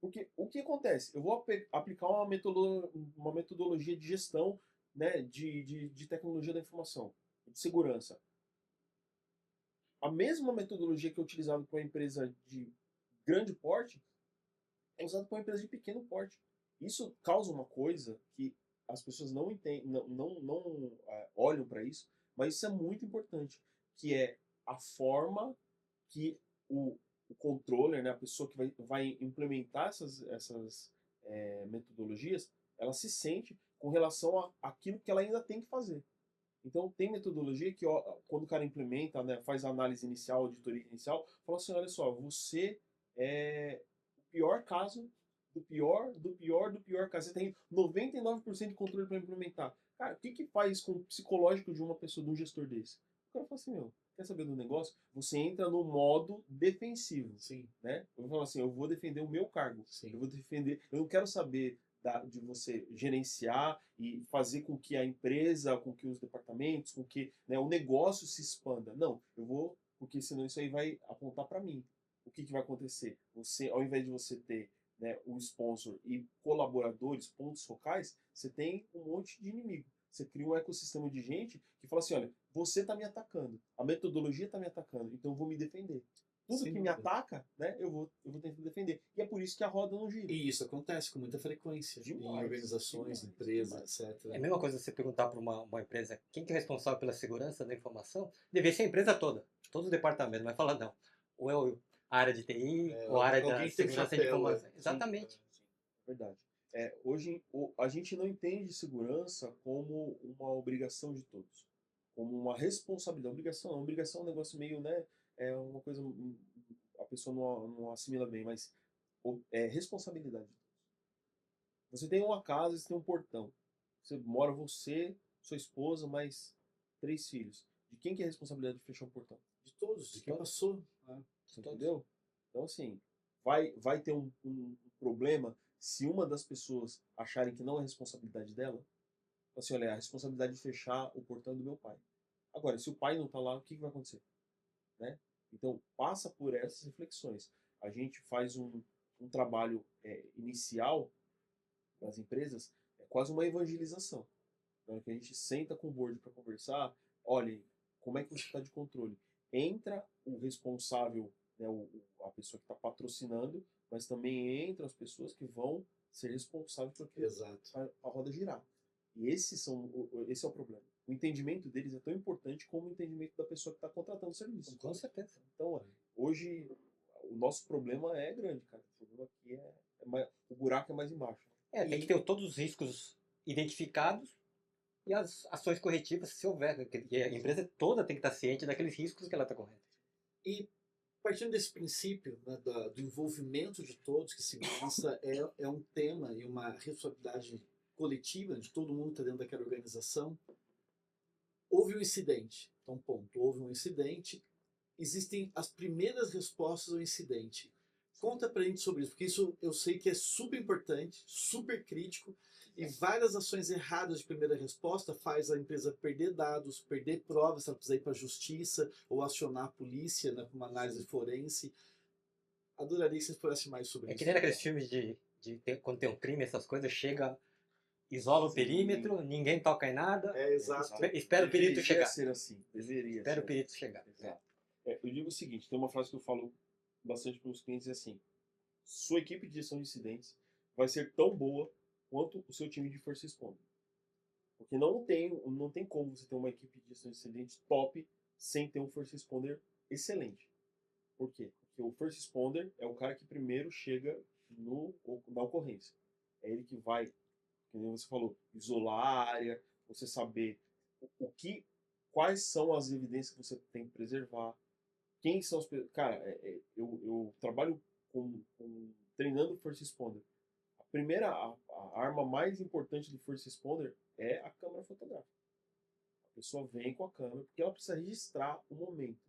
Porque o que acontece? Eu vou aplicar uma metodologia de gestão, né, de tecnologia da informação, de segurança. A mesma metodologia que é utilizada para uma empresa de grande porte é usada para uma empresa de pequeno porte. Isso causa uma coisa que as pessoas não entendem, não olham para isso, mas isso é muito importante, que é a forma que o controller, né, a pessoa que vai implementar essas metodologias, ela se sente com relação àquilo que ela ainda tem que fazer. Então, tem metodologia que, ó, quando o cara implementa, né, faz a análise inicial, auditoria inicial, fala assim, olha só, você é o pior caso do pior caso. Você tem 99% de controle para implementar. Cara, o que faz com o psicológico de uma pessoa, de um gestor desse? O cara fala assim, meu, quer saber do negócio? Você entra no modo defensivo. Sim. Né? Eu vou falar assim, eu vou defender o meu cargo. Sim. Eu vou defender, eu não quero saber de você gerenciar e fazer com que a empresa, com que os departamentos, com que, né, o negócio se expanda. Não, eu vou, porque senão isso aí vai apontar para mim. O que vai acontecer? Você, ao invés de você ter, né, um sponsor e colaboradores, pontos focais, você tem um monte de inimigo. Você cria um ecossistema de gente que fala assim, olha, você está me atacando, a metodologia está me atacando, então eu vou me defender. Tudo Sem que me dúvida. ataca, né, eu vou tentar defender. E é por isso que a roda não gira. E isso acontece com muita frequência em Demais, organizações, demais, empresas, demais. etc. É a mesma coisa você perguntar para uma empresa quem que é responsável pela segurança da informação, deveria ser a empresa toda, todos os departamentos, mas fala não. Ou é a área de TI, ou a área da Alguém tem um segurança de chapéu. informação. Exatamente. Sim, é verdade. Hoje a gente não entende segurança como uma obrigação de todos, como uma responsabilidade. Obrigação é um negócio meio, né? É uma coisa a pessoa não assimila bem, mas é responsabilidade. Você tem uma casa, você tem um portão. Você mora você, sua esposa, mais 3 filhos. De quem que é a responsabilidade de fechar o portão? De todos, de quem Todos. passou. Você entendeu? Então, assim, vai ter um problema se uma das pessoas acharem que não é responsabilidade dela. Assim, olha, é a responsabilidade de fechar o portão do meu pai. Agora, se o pai não está lá, o que vai acontecer? Né? Então, passa por essas reflexões. A gente faz um trabalho inicial das empresas, é quase uma evangelização. Então, que a gente senta com o board para conversar, olhem, como é que você está de controle? entra o responsável, né, a pessoa que está patrocinando, mas também entram as pessoas que vão ser responsáveis por aquilo, Exato. a roda girar. E esse é o problema. O entendimento deles é tão importante como o entendimento da pessoa que está contratando o serviço. Com certeza. Então, hoje, o nosso problema é grande, cara. O problema aqui o buraco é mais embaixo. Tem que ter todos os riscos identificados e as ações corretivas, se houver. Porque a empresa toda tem que estar ciente daqueles riscos que ela está correndo. E partindo desse princípio, né, do envolvimento de todos, que segurança é um tema e uma responsabilidade coletiva de todo mundo que está dentro daquela organização, houve um incidente. Então, ponto, houve um incidente, existem as primeiras respostas ao incidente. Conta pra gente sobre isso, porque isso eu sei que é super importante, super crítico, e várias ações erradas de primeira resposta faz a empresa perder dados, perder provas, ela precisa ir para a justiça ou acionar a polícia, né, para uma análise forense. Adoraria que você explorasse mais sobre É isso. que nem naqueles filmes quando tem um crime, essas coisas, chega, isola o perímetro, ninguém toca em nada, É, exato. espera o perito chegar. Ser assim. Deveria Espera ser o perito chegar. Exato. Eu digo o seguinte, tem uma frase que eu falo bastante para os clientes, é assim: sua equipe de gestão de incidentes vai ser tão boa quanto o seu time de first responder. Porque não tem como você ter uma equipe de gestão de incidentes top sem ter um first responder excelente. Por quê? Porque o first responder é o cara que primeiro chega na ocorrência. É ele que vai, como você falou, isolar a área, você saber quais são as evidências que você tem que preservar, quem são as pessoas. Cara, eu trabalho treinando first responder. A arma mais importante do first responder é a câmera fotográfica. A pessoa vem com a câmera porque ela precisa registrar o momento.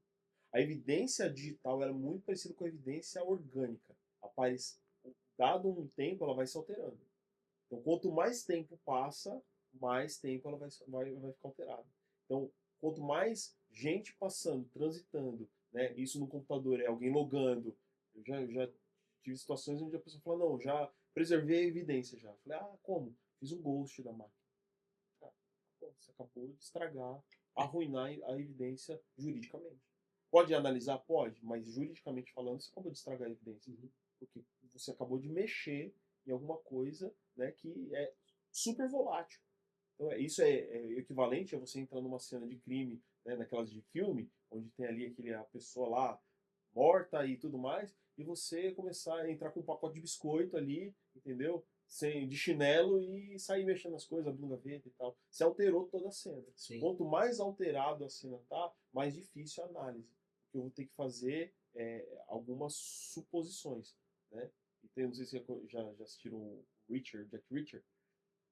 A evidência digital é muito parecida com a evidência orgânica. Dado um tempo, ela vai se alterando. Então, quanto mais tempo passa, mais tempo ela vai ficar alterada. Então, quanto mais gente passando, transitando, né, isso no computador é alguém logando. Eu já tive situações onde a pessoa fala, não, já preservei a evidência já. Eu falei, como? Fiz um ghost da máquina. Você acabou de estragar, arruinar a evidência juridicamente. Pode analisar? Pode, mas juridicamente falando, você acabou de estragar a evidência. Porque você acabou de mexer em alguma coisa, né, que é super volátil. Então, isso é equivalente a você entrar numa cena de crime, né, naquelas de filme, onde tem ali a pessoa lá morta e tudo mais, e você começar a entrar com um pacote de biscoito ali, entendeu? De chinelo e sair mexendo nas coisas, abrindo gaveta e tal. Você alterou toda a cena. Sim. Quanto mais alterado a cena tá, mais difícil a análise. Porque eu vou ter que fazer algumas suposições, né? E não sei se já assistiram o Jack Reacher.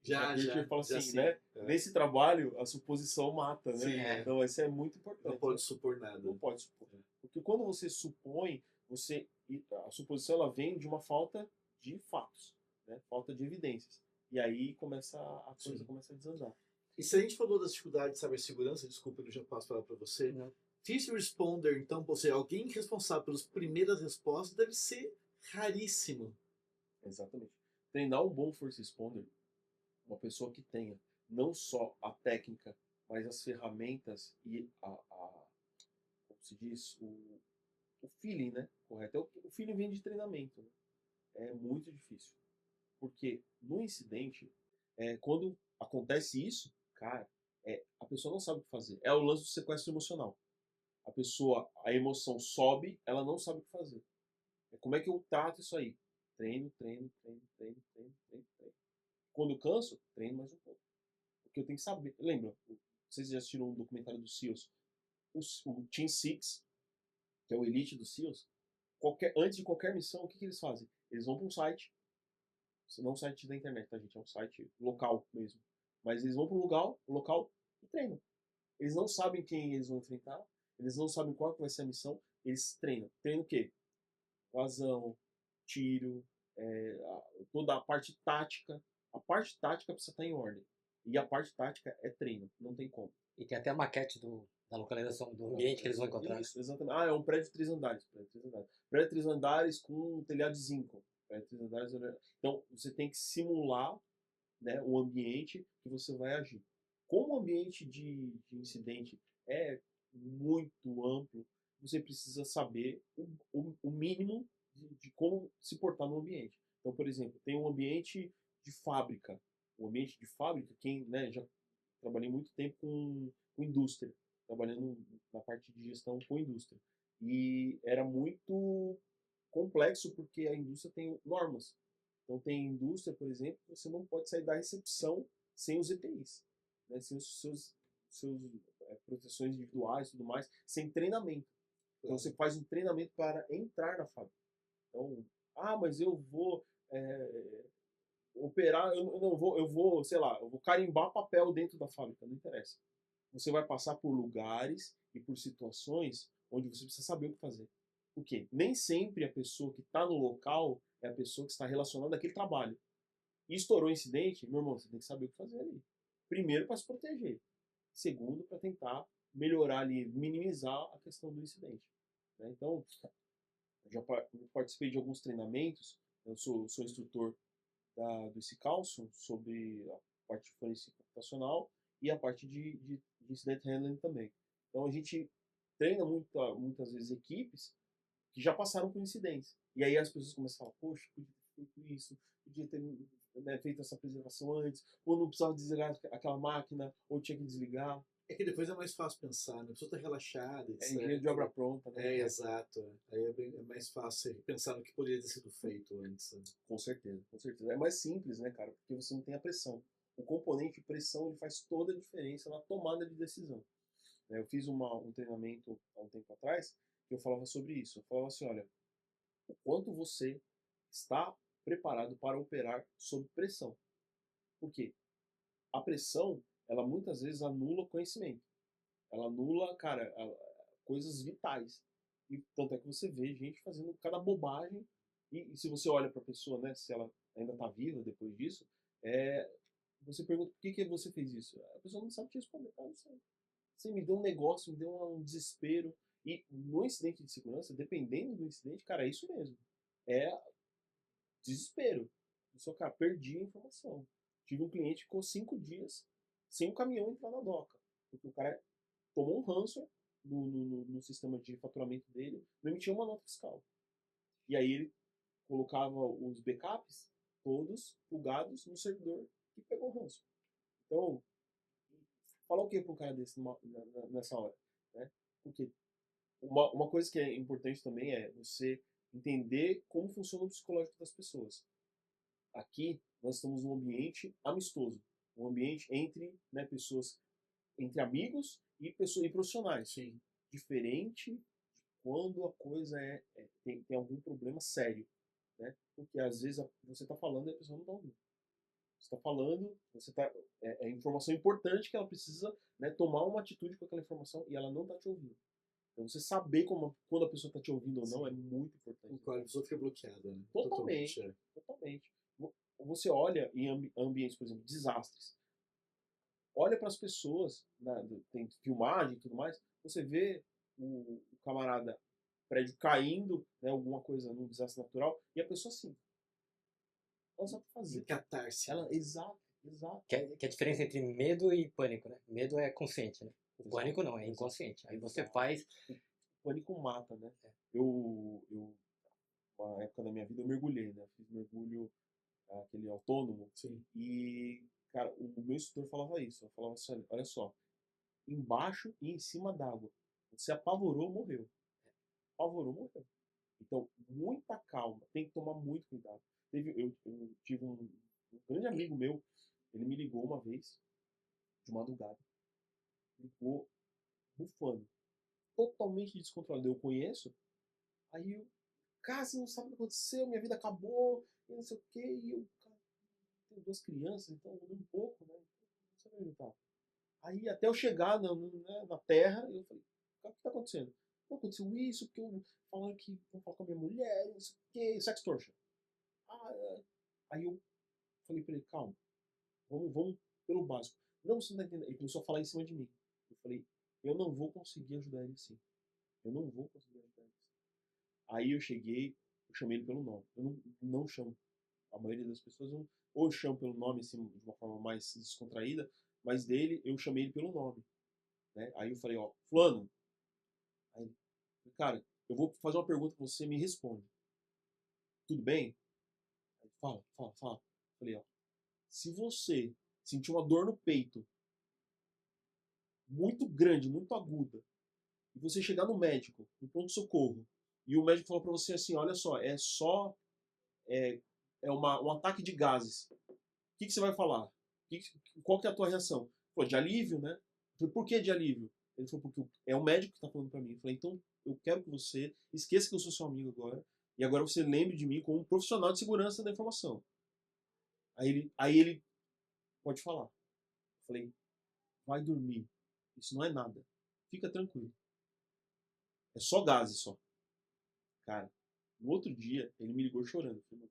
Já fala assim, sim. né? Nesse trabalho, a suposição mata, né? Sim, Então, isso é muito importante. Não pode supor nada. Não pode supor. Porque quando você supõe, a suposição ela vem de uma falta de fatos, né? Falta de evidências. E aí a coisa começa a desandar. E se a gente falou das dificuldades de cibersegurança, desculpa, eu já passo a palavra para você. Não. First responder, então, você, alguém responsável pelas primeiras respostas, deve ser raríssimo. Exatamente. Treinar um bom first responder, uma pessoa que tenha não só a técnica, mas as ferramentas e como se diz, o feeling, né? Correto. O feeling vem de treinamento. Né? É muito difícil. Porque no incidente, quando acontece isso, cara, a pessoa não sabe o que fazer. É o lance do sequestro emocional. A emoção sobe, ela não sabe o que fazer. Como é que eu trato isso aí? Treino. Quando eu canso, treino mais um pouco. Porque eu tenho que saber. Lembra, vocês já assistiram um documentário do SEALs? O Team Six, que é o elite dos SEALs, antes de qualquer missão, o que eles fazem? Eles vão para um site, não um site da internet, tá, gente? É um site local mesmo. Mas eles vão para um local e treinam. Eles não sabem quem eles vão enfrentar, eles não sabem qual que vai ser a missão, eles treinam. Treinam o quê? Vazão, tiro, toda a parte tática. A parte tática precisa estar em ordem. E a parte tática é treino, não tem como. E tem até a maquete da localização do ambiente que eles vão encontrar. Isso, exatamente. É um prédio de 3 andares. Prédio de 3 andares com um telhado de zinco. Então, você tem que simular, né, o ambiente que você vai agir. Como o ambiente de incidente é muito amplo, você precisa saber o mínimo de como se portar no ambiente. Então, por exemplo, tem um ambiente de fábrica. O ambiente de fábrica, quem, né, já trabalhei muito tempo com indústria, trabalhando na parte de gestão com indústria. E era muito complexo porque a indústria tem normas. Então tem indústria, por exemplo, que você não pode sair da recepção sem os EPIs, né? Sem os seus proteções individuais e tudo mais, sem treinamento. Então você faz um treinamento para entrar na fábrica. Então, mas eu vou operar, eu não vou, eu vou, sei lá, eu vou carimbar papel dentro da fábrica, não interessa. Você vai passar por lugares e por situações onde você precisa saber o que fazer. Por quê? Nem sempre a pessoa que está no local é a pessoa que está relacionada àquele trabalho. E estourou o incidente, meu irmão, você tem que saber o que fazer ali. Primeiro, para se proteger. Segundo, para tentar melhorar ali, minimizar a questão do incidente. Né? Então, eu já participei de alguns treinamentos, eu sou instrutor do Icicalço sobre a parte de forense computacional e a parte de incident handling também. Então a gente treina muitas vezes equipes que já passaram por incidentes. E aí as pessoas começam a falar, poxa, podia ter feito isso, podia ter, né, feito essa preservação antes, ou não precisava desligar aquela máquina, ou tinha que desligar. É que depois é mais fácil pensar, né? A pessoa está relaxada, É engenheiro de obra pronta, né? Exato. Aí é mais fácil pensar no que poderia ter sido feito antes. Né? Com certeza, com certeza. É mais simples, né, cara? Porque você não tem a pressão. O componente pressão ele faz toda a diferença na tomada de decisão. Eu fiz um treinamento há um tempo atrás que eu falava sobre isso. Eu falava assim, olha, o quanto você está preparado para operar sob pressão. Por quê? A pressão, ela muitas vezes anula o conhecimento. Ela anula, cara, coisas vitais. E tanto é que você vê gente fazendo cada bobagem. E se você olha para a pessoa, né, se ela ainda está viva depois disso, você pergunta por que você fez isso. A pessoa não sabe te responder. Não sei. Você me deu um negócio, me deu um desespero. E no incidente de segurança, dependendo do incidente, cara, é isso mesmo. É desespero. Eu só, cara, perdi a informação. Tive um cliente que ficou 5 dias sem o caminhão entrar na doca. Porque o cara tomou um ranço no sistema de faturamento dele, não emitia uma nota fiscal. E aí ele colocava os backups todos plugados no servidor que pegou o ranço. Então, falar o que para um cara desse nessa hora? Né? Porque uma coisa que é importante também é você entender como funciona o psicológico das pessoas. Aqui nós estamos num ambiente amistoso, um ambiente entre, né, pessoas, entre amigos e pessoas e profissionais. Sim. Diferente de quando a coisa tem algum problema sério, né? Porque às vezes você está falando e a pessoa não está ouvindo. Você está falando, é informação importante que ela precisa, né, tomar uma atitude com aquela informação e ela não está te ouvindo. Então você saber quando a pessoa está te ouvindo ou não é muito importante. A pessoa fica bloqueada. Né? Totalmente. Você olha em ambientes, por exemplo, desastres. Olha para as pessoas, tem filmagem e tudo mais, você vê o camarada, prédio caindo, né, alguma coisa num desastre natural, e a pessoa assim, ela sabe fazer. Catarse. Exato. Que é a diferença entre medo e pânico, né? Medo é consciente, né? O Exato. pânico não, é inconsciente. Aí você faz... O pânico mata, né? Eu, uma época da minha vida, eu mergulhei, né? Fiz mergulho, aquele autônomo. Sim. E, cara, o meu instrutor falava isso. Eu falava assim, olha só, embaixo e em cima d'água. Você apavorou, morreu. Apavorou, morreu. Então, muita calma. Tem que tomar muito cuidado. Eu tive um grande amigo meu, ele me ligou uma vez, de madrugada. Ligou bufando. Totalmente descontrolado. Eu conheço. Aí eu, cara, você não sabe o que aconteceu, minha vida acabou, e não sei o quê. E eu, cara, tenho 2 crianças, então eu um pouco, né? Não sei onde tá. Aí até eu chegar na terra, eu falei, o que tá acontecendo? Não, aconteceu isso, porque eu falaram que vão falar com a minha mulher, não sei o quê, sextortion. Aí eu falei pra ele, calma, vamos pelo básico. Não, você não tá entendendo. Ele começou a falar em cima de mim. Eu falei, eu não vou conseguir ajudar ele assim. Eu não vou conseguir ajudar ele assim. Aí eu cheguei, eu chamei ele pelo nome. Eu não chamo. A maioria das pessoas ou chamo pelo nome assim, de uma forma mais descontraída, mas dele eu chamei ele pelo nome. Né? Aí eu falei, ó, fulano. Aí, Cara, eu vou fazer uma pergunta que você me responde. Tudo bem? Fala. Falei, ó, se você sentir uma dor no peito muito grande, muito aguda, e você chegar no médico, no pronto-socorro, e o médico falar pra você assim, olha só, é, um ataque de gases. O que você vai falar? Qual que é a tua reação? Pô, de alívio, né? Eu falei, por que de alívio? Ele falou, porque é o médico que tá falando pra mim. Eu falei, então eu quero que você esqueça que eu sou seu amigo agora, e agora você lembre de mim como um profissional de segurança da informação. Aí ele pode falar. Eu falei, vai dormir. Isso não é nada. Fica tranquilo. É só gases só. Cara, no outro dia, ele me ligou chorando. Eu falei,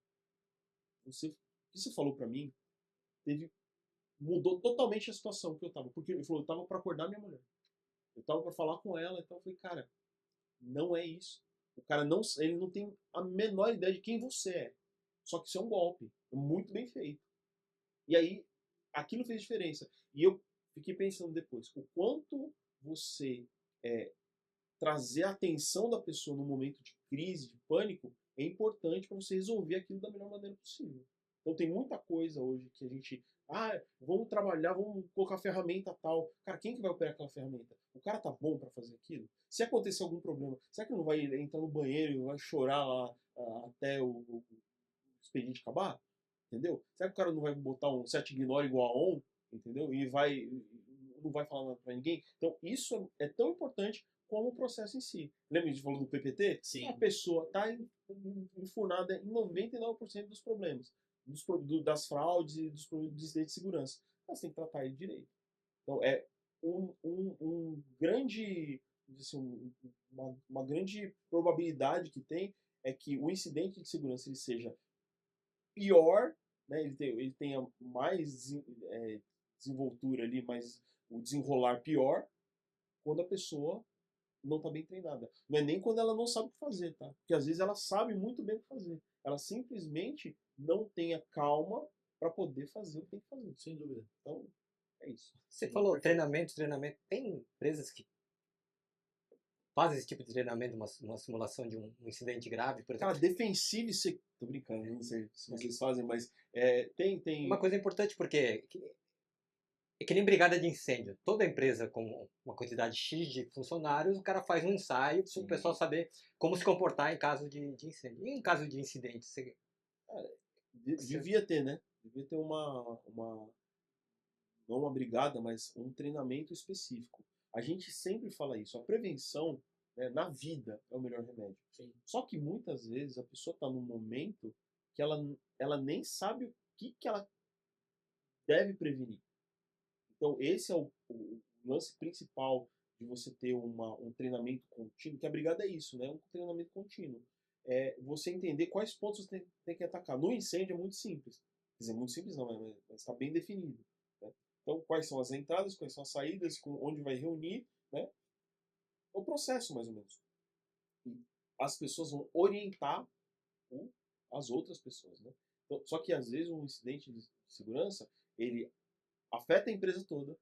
o que você falou pra mim mudou totalmente a situação que eu tava. Porque ele falou, eu tava pra acordar minha mulher. Eu tava pra falar com ela, então eu falei, cara, não é isso. O cara ele não tem a menor ideia de quem você é. Só que isso é um golpe. É muito bem feito. E aí, aquilo fez diferença. E eu fiquei pensando depois, o quanto você trazer a atenção da pessoa no momento de crise, de pânico, é importante para você resolver aquilo da melhor maneira possível. Então tem muita coisa hoje que a gente, vamos trabalhar, vamos colocar ferramenta tal. Cara, quem que vai operar aquela ferramenta? O cara tá bom para fazer aquilo? Se acontecer algum problema, será que não vai entrar no banheiro e vai chorar lá até o expediente acabar? Entendeu? Será que o cara não vai botar um set ignore igual a on? Entendeu? Não vai falar nada para ninguém? Então isso é tão importante como o processo em si. Lembra que a gente falou do PPT? Sim. A pessoa está enfurnada em 99% dos problemas, das fraudes e dos problemas de incidente de segurança. Mas tem que tratar ele direito. Então é um grande, assim, uma grande probabilidade que tem é que o incidente de segurança ele seja pior, né? Ele tenha mais desenvoltura ali, mais o desenrolar pior, quando a pessoa não está bem treinada. Não é nem quando ela não sabe o que fazer, tá? Porque às vezes ela sabe muito bem o que fazer. Ela simplesmente não tem a calma para poder fazer o que tem que fazer. Sem dúvida. Então, é isso. Você Sim, falou perfeito. treinamento. Tem empresas que fazem esse tipo de treinamento, uma simulação de um incidente grave, por exemplo? Cara, defensive, tô brincando, não sei se vocês fazem, mas tem. Uma coisa importante porque é que nem brigada de incêndio. Toda empresa com uma quantidade X de funcionários, o cara faz um ensaio para o pessoal saber como se comportar em caso de incêndio. E em caso de incidente? Cara, devia ter, né? Devia ter não uma brigada, mas um treinamento específico. A gente sempre fala isso. A prevenção, né, na vida é o melhor remédio. Sim. Só que muitas vezes a pessoa está num momento que ela nem sabe o que ela deve prevenir. Então, esse é o lance principal de você ter um treinamento contínuo, que a brigada é isso, né? Um treinamento contínuo. É você entender quais pontos você tem que atacar. No incêndio é muito simples. Quer dizer, muito simples não, mas está bem definido. Né? Então, quais são as entradas, quais são as saídas, onde vai reunir, né? É o processo, mais ou menos. E as pessoas vão orientar as outras pessoas, né? Então, só que, às vezes, um incidente de segurança, ele afeta a empresa toda,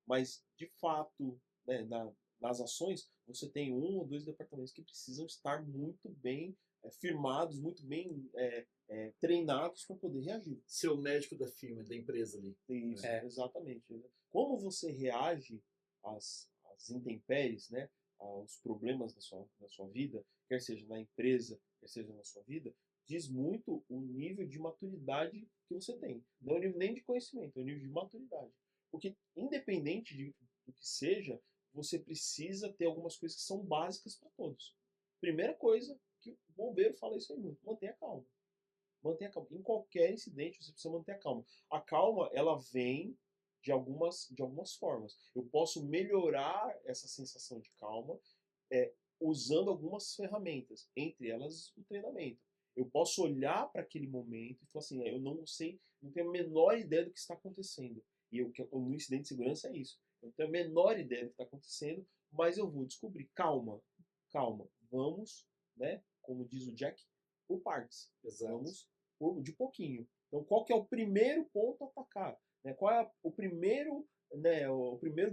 mas de fato, né, nas ações, você tem um ou dois departamentos que precisam estar muito bem firmados, muito bem treinados para poder reagir. Ser o médico da firma, da empresa ali. Isso, exatamente. Né? Como você reage às intempéries, né, aos problemas da sua vida, quer seja na empresa, quer seja na sua vida, diz muito o nível de maturidade que você tem. Não é o nível nem de conhecimento, é o nível de maturidade. Porque, independente do que seja, você precisa ter algumas coisas que são básicas para todos. Primeira coisa, que o bombeiro fala isso aí muito, mantenha calma. Mantenha calma. Em qualquer incidente, você precisa manter a calma. A calma, ela vem de algumas formas. Eu posso melhorar essa sensação de calma usando algumas ferramentas, entre elas o treinamento. Eu posso olhar para aquele momento e falar assim, eu não sei, não tenho a menor ideia do que está acontecendo. E no incidente de segurança é isso. Eu não tenho a menor ideia do que está acontecendo, mas eu vou descobrir. Calma, calma. Vamos, né? Como diz o Jack, por partes. Exato. Vamos de pouquinho. Então, qual que é o primeiro ponto a atacar? Né? Qual é o primeiro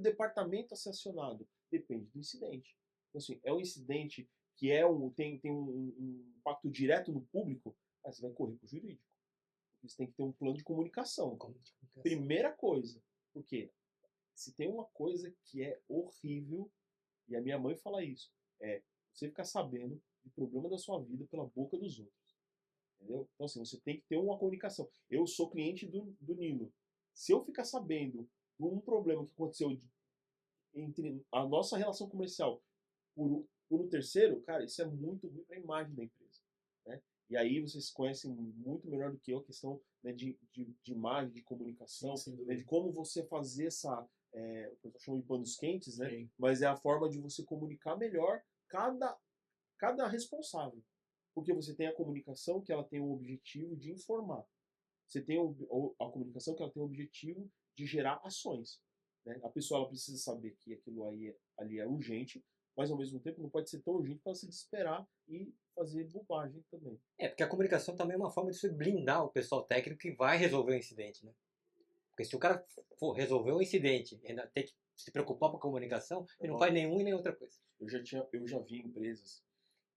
departamento a ser acionado? Depende do incidente. Então, assim, é um incidente que tem um impacto direto no público, aí você vai correr para o jurídico. Você tem que ter um plano de comunicação. Primeira coisa, porque se tem uma coisa que é horrível, e a minha mãe fala isso, é você ficar sabendo do problema da sua vida pela boca dos outros. Entendeu? Então, assim, você tem que ter uma comunicação. Eu sou cliente do Nilo. Se eu ficar sabendo de um problema que aconteceu entre a nossa relação comercial por um terceiro, cara, isso é muito ruim para a imagem da empresa. Né? E aí vocês conhecem muito melhor do que eu a questão, né, de imagem, de comunicação, né, de como você fazer essa, o que eu chamo de panos quentes, né? Sim. Mas é a forma de você comunicar melhor cada responsável. Porque você tem a comunicação que ela tem o objetivo de informar. Você tem a comunicação que ela tem o objetivo de gerar ações. Né? A pessoa ela precisa saber que aquilo ali é urgente, mas ao mesmo tempo não pode ser tão urgente para ela se desesperar e fazer bobagem também. Porque a comunicação também é uma forma de você blindar o pessoal técnico que vai resolver o incidente, né? Porque se o cara for resolver o incidente e ainda tem que se preocupar com a comunicação, ele não faz nenhum e nem outra coisa. Eu já vi empresas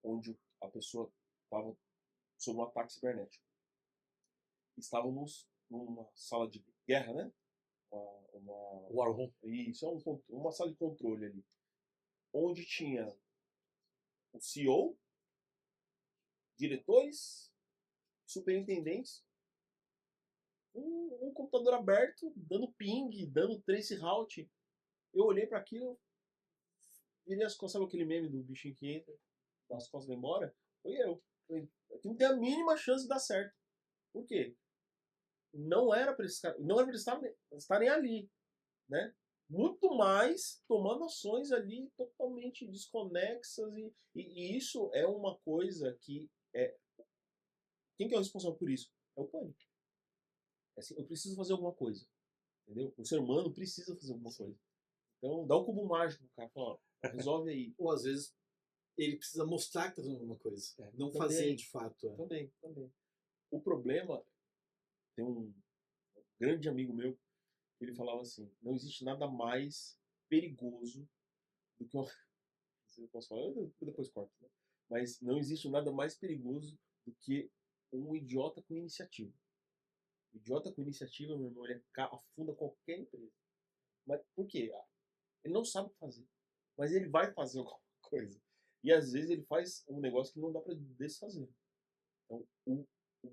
onde a pessoa estava sob um ataque cibernético. Estávamos numa sala de guerra, né? War Room. Isso, uma sala de controle ali. Onde tinha o CEO, diretores, superintendentes, um computador aberto, dando ping, dando trace route. Eu olhei para aquilo, virei as costas, sabe aquele meme do bichinho que entra, as costas vai embora? Foi eu. Aqui não tem a mínima chance de dar certo. Por quê? Não era para eles estarem ali, né? Muito mais tomando ações ali totalmente desconexas e isso é uma coisa que quem que é o responsável por isso? É o pânico. É assim, eu preciso fazer alguma coisa, entendeu? O ser humano precisa fazer alguma coisa. Então dá um cubo mágico, cara, fala, ó, resolve aí. Ou às vezes ele precisa mostrar que está fazendo alguma coisa, não também, fazer de fato. Também. O problema, tem um grande amigo meu, ele falava assim, não existe nada mais perigoso do que uma... Eu posso falar, eu depois corto, né? Mas não existe nada mais perigoso do que um idiota com iniciativa. O idiota com iniciativa, meu irmão, ele afunda qualquer empresa. Mas por quê? Ele não sabe o que fazer, mas ele vai fazer alguma coisa. E às vezes ele faz um negócio que não dá para desfazer. Então, o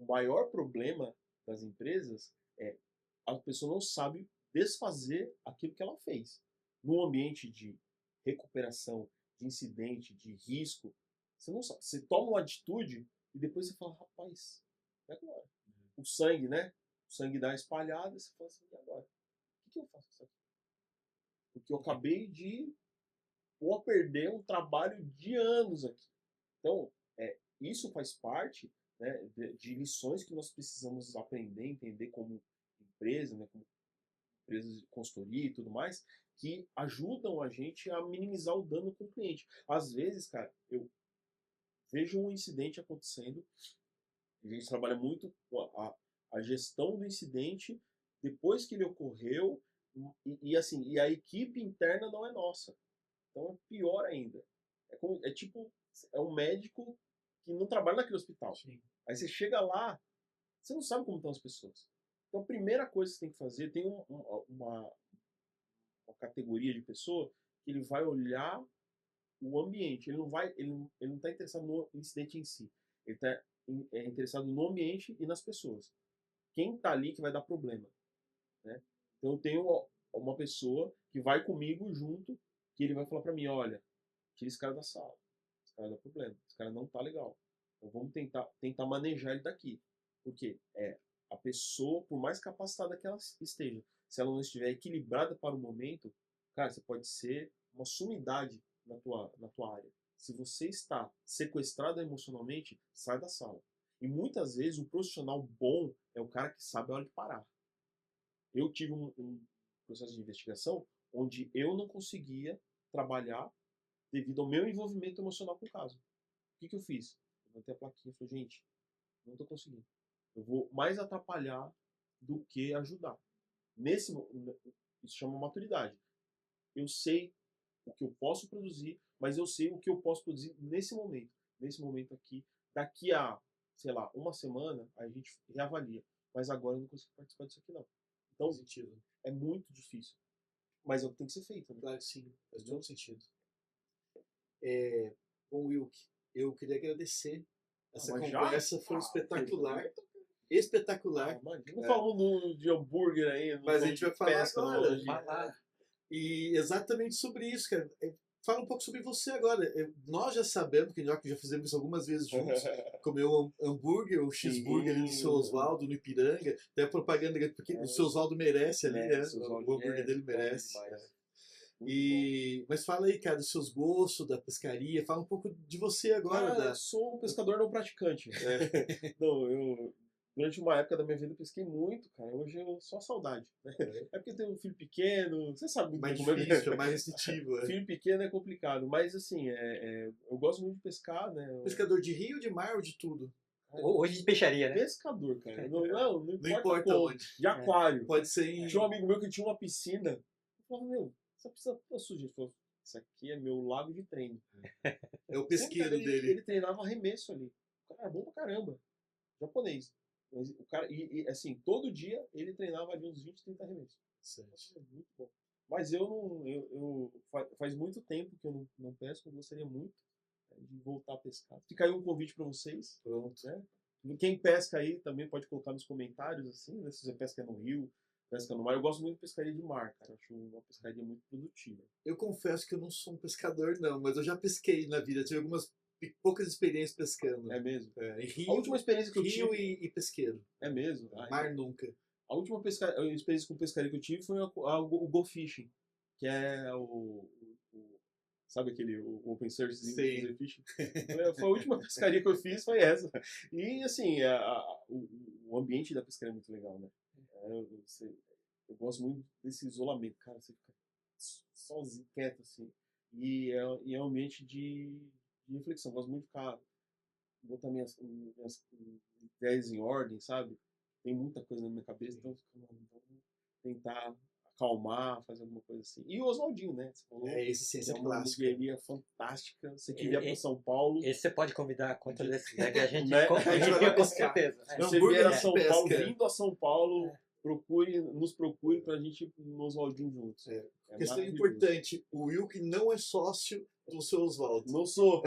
maior problema das empresas é a pessoa não sabe desfazer aquilo que ela fez. No ambiente de recuperação, de incidente, de risco, você não sabe. Você toma uma atitude e depois você fala, rapaz, e agora? O sangue, né? O sangue dá uma espalhada, você fala assim, e agora? O que eu faço com isso aqui? Porque eu acabei de perder um trabalho de anos aqui. Então, isso faz parte, né, de lições que nós precisamos aprender, entender como empresa, né, como empresas de consultoria e tudo mais, que ajudam a gente a minimizar o dano com o cliente. Às vezes, cara, eu vejo um incidente acontecendo, a gente trabalha muito a gestão do incidente depois que ele ocorreu, assim, e a equipe interna não é nossa. Então é pior ainda. É um médico que não trabalha naquele hospital. Sim. Aí você chega lá, você não sabe como estão as pessoas. Então a primeira coisa que você tem que fazer, tem uma categoria de pessoa que ele vai olhar o ambiente. Ele não está interessado no incidente em si. Ele está interessado no ambiente e nas pessoas. Quem está ali que vai dar problema. Né? Então eu tenho uma pessoa que vai comigo junto, que ele vai falar para mim, olha, tira esse cara da sala. Esse cara dá problema. Esse cara não tá legal. Então vamos tentar manejar ele daqui. Porque a pessoa, por mais capacitada que ela esteja, se ela não estiver equilibrada para o momento, cara, você pode ser uma sumidade na tua área. Se você está sequestrado emocionalmente, sai da sala. E muitas vezes o profissional bom é o cara que sabe a hora de parar. Eu tive um processo de investigação onde eu não conseguia trabalhar devido ao meu envolvimento emocional com o caso. O que eu fiz? Eu levantei a plaquinha e falei, gente, não estou conseguindo. Eu vou mais atrapalhar do que ajudar. Isso chama maturidade. Eu sei o que eu posso produzir, mas eu sei o que eu posso produzir nesse momento aqui. Daqui a, sei lá, uma semana, a gente reavalia. Mas agora eu não consigo participar disso aqui, não. Então, Faz sentido. é muito difícil. Mas é o que tem que ser feito, né? Claro que sim, faz todo sentido. Bom, Wilk, eu queria agradecer. Essa Mas conversa já? foi espetacular. Ah, Espetacular. não falamos de hambúrguer ainda. não Mas a falamos gente de vai falar pesca, não agora. falamos de- Falar. E exatamente sobre isso, cara. Fala um pouco sobre você agora. Nós já sabemos, que já fizemos isso algumas vezes juntos, comer o hambúrguer, o cheeseburger ali do seu Oswaldo no Ipiranga. Tem a propaganda, porque o seu Oswaldo merece ali, né? Seu O Oswaldo hambúrguer dele bom merece. demais. Muito bom. Mas fala aí, cara, dos seus gostos, da pescaria. Fala um pouco de você agora. Cara, eu sou um pescador não praticante. Não, eu durante uma época da minha vida eu pesquei muito, cara. Hoje eu só saudade, né? É porque eu tenho um filho pequeno, você sabe muito Mais bem como difícil, é mais restritivo. Filho pequeno é complicado, mas assim, eu gosto muito de pescar, né? Pescador de rio, de mar ou de tudo? Hoje de peixaria, né? Pescador, cara. Não Não importa como. onde. De aquário. Pode ser em... Tinha um amigo meu que tinha uma piscina. Eu falava, meu, essa piscina tá suja. Ele falou, isso aqui é meu lago de treino. É o pesqueiro Sempre, dele. Ele treinava arremesso ali. O cara era bom pra caramba. Japonês. Mas o cara, assim, todo dia ele treinava ali uns 20, 30 arremessos. Nossa, é muito bom. Mas eu não. Faz muito tempo que eu não pesco. Eu gostaria muito de voltar a pescar. Fica aí um convite para vocês. Pronto. Né? Quem pesca aí também pode colocar nos comentários, assim, né? Se você pesca no rio, pesca no mar. Eu gosto muito de pescaria de mar, cara. Eu acho uma pescaria muito produtiva. Eu confesso que eu não sou um pescador, não, mas eu já pesquei na vida. Tive algumas poucas experiências pescando. É mesmo? Em rio, A última experiência que eu rio tive. e pesqueiro. É mesmo? Mar nunca. A última experiência com pescaria que eu tive foi o Go Fishing, que é sabe aquele o open source de fazer fishing? Foi a última pescaria que eu fiz, foi essa. E assim, o ambiente da pescaria é muito legal, né? Eu gosto muito desse isolamento, cara, você fica sozinho, quieto assim. E é um ambiente de reflexão. Eu gosto muito de ficar, botar minhas ideias em ordem, sabe? Tem muita coisa na minha cabeça, então vamos tentar acalmar, fazer alguma coisa assim. E o Oswaldinho, né? Você falou, Esse sim, é uma clássico. hamburgueria fantástica. Você que vier para São Paulo. Esse você pode convidar contra esse, né? Que a gente Né? convidaria com certeza. Você vier a São Paulo, vindo a São Paulo, nos procure pra gente ir no Oswaldinho juntos. Questão importante, o Wilk não é sócio do seu Oswaldo. Não sou.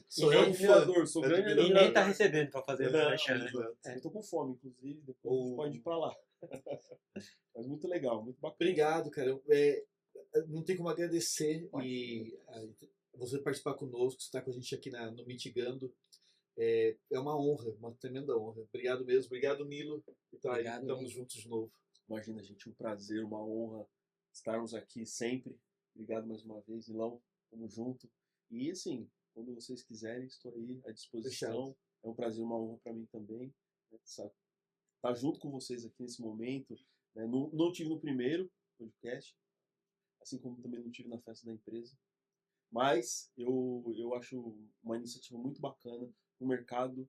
Sou grande admirador, sou grande E admirador. nem tá recebendo pra fazer o merchan, né? Eu tô com fome, inclusive, depois a gente pode ir pra lá. Mas muito legal, muito bacana. Obrigado, cara. Não tem como agradecer e você participar conosco, estar com a gente aqui no Mitigando. É uma honra, uma tremenda honra. Obrigado mesmo. Obrigado, Nilo. Estamos juntos de novo. Imagina, gente, um prazer, uma honra estarmos aqui sempre. Obrigado mais uma vez, Nilão. Tamo junto. E assim, quando vocês quiserem, estou aí à disposição. Fechado. É um prazer, uma honra para mim também. Né? Estar junto com vocês aqui nesse momento. Né? Não tive no primeiro podcast, assim como também não tive na festa da empresa. Mas eu acho uma iniciativa muito bacana, um mercado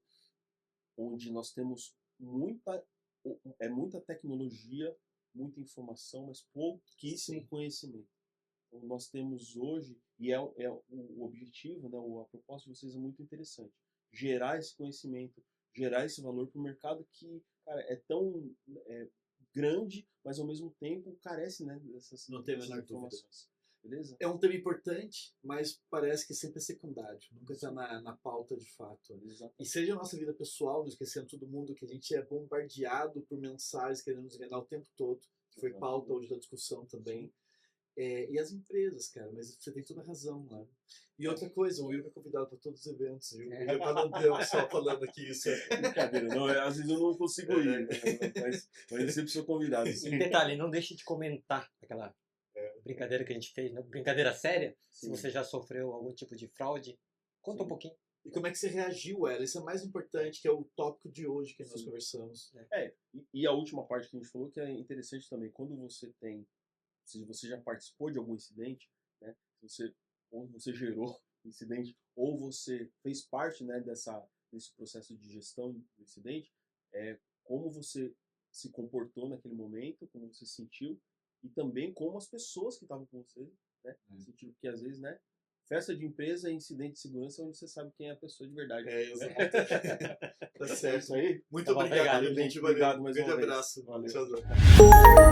onde nós temos muita tecnologia, muita informação, mas pouquíssimo conhecimento. Então, nós temos hoje, e o objetivo, né, a proposta de vocês é muito interessante, gerar esse conhecimento, gerar esse valor para o mercado que, cara, é tão grande, mas ao mesmo tempo carece, né, dessas informações. Beleza? É um tema importante, mas parece que sempre é secundário, nunca está na pauta de fato. Exato. E seja a nossa vida pessoal, não esquecendo todo mundo que a gente é bombardeado por mensagens querendo nos enganar o tempo todo, que foi pauta hoje da discussão também. E as empresas, cara, mas você tem toda a razão lá. E outra coisa, o Will é convidado para todos os eventos, viu? Para não ter o só falando aqui isso. Brincadeira, não, às vezes eu não consigo ir, mas eu sempre sou convidado. E detalhe, não deixe de comentar aquela brincadeira que a gente fez, né? Brincadeira séria. Sim. Se você já sofreu algum tipo de fraude, conta um pouquinho. E como é que você reagiu a ela? Isso é mais importante, que é o tópico de hoje que nós conversamos. E a última parte que a gente falou, que é interessante também, quando você se você já participou de algum incidente, né, ou você gerou incidente, ou você fez parte, né, desse processo de gestão do incidente, como você se comportou naquele momento, como você se sentiu, e também como as pessoas que estavam com você né? No sentido que, às vezes, né? Festa de empresa é incidente de segurança onde você sabe quem é a pessoa de verdade. Exato. Tá É certo. isso aí? Muito Tá bom, obrigado, obrigado, gente. Obrigado Valeu. mais Grande uma vez. abraço. Valeu. Tchau.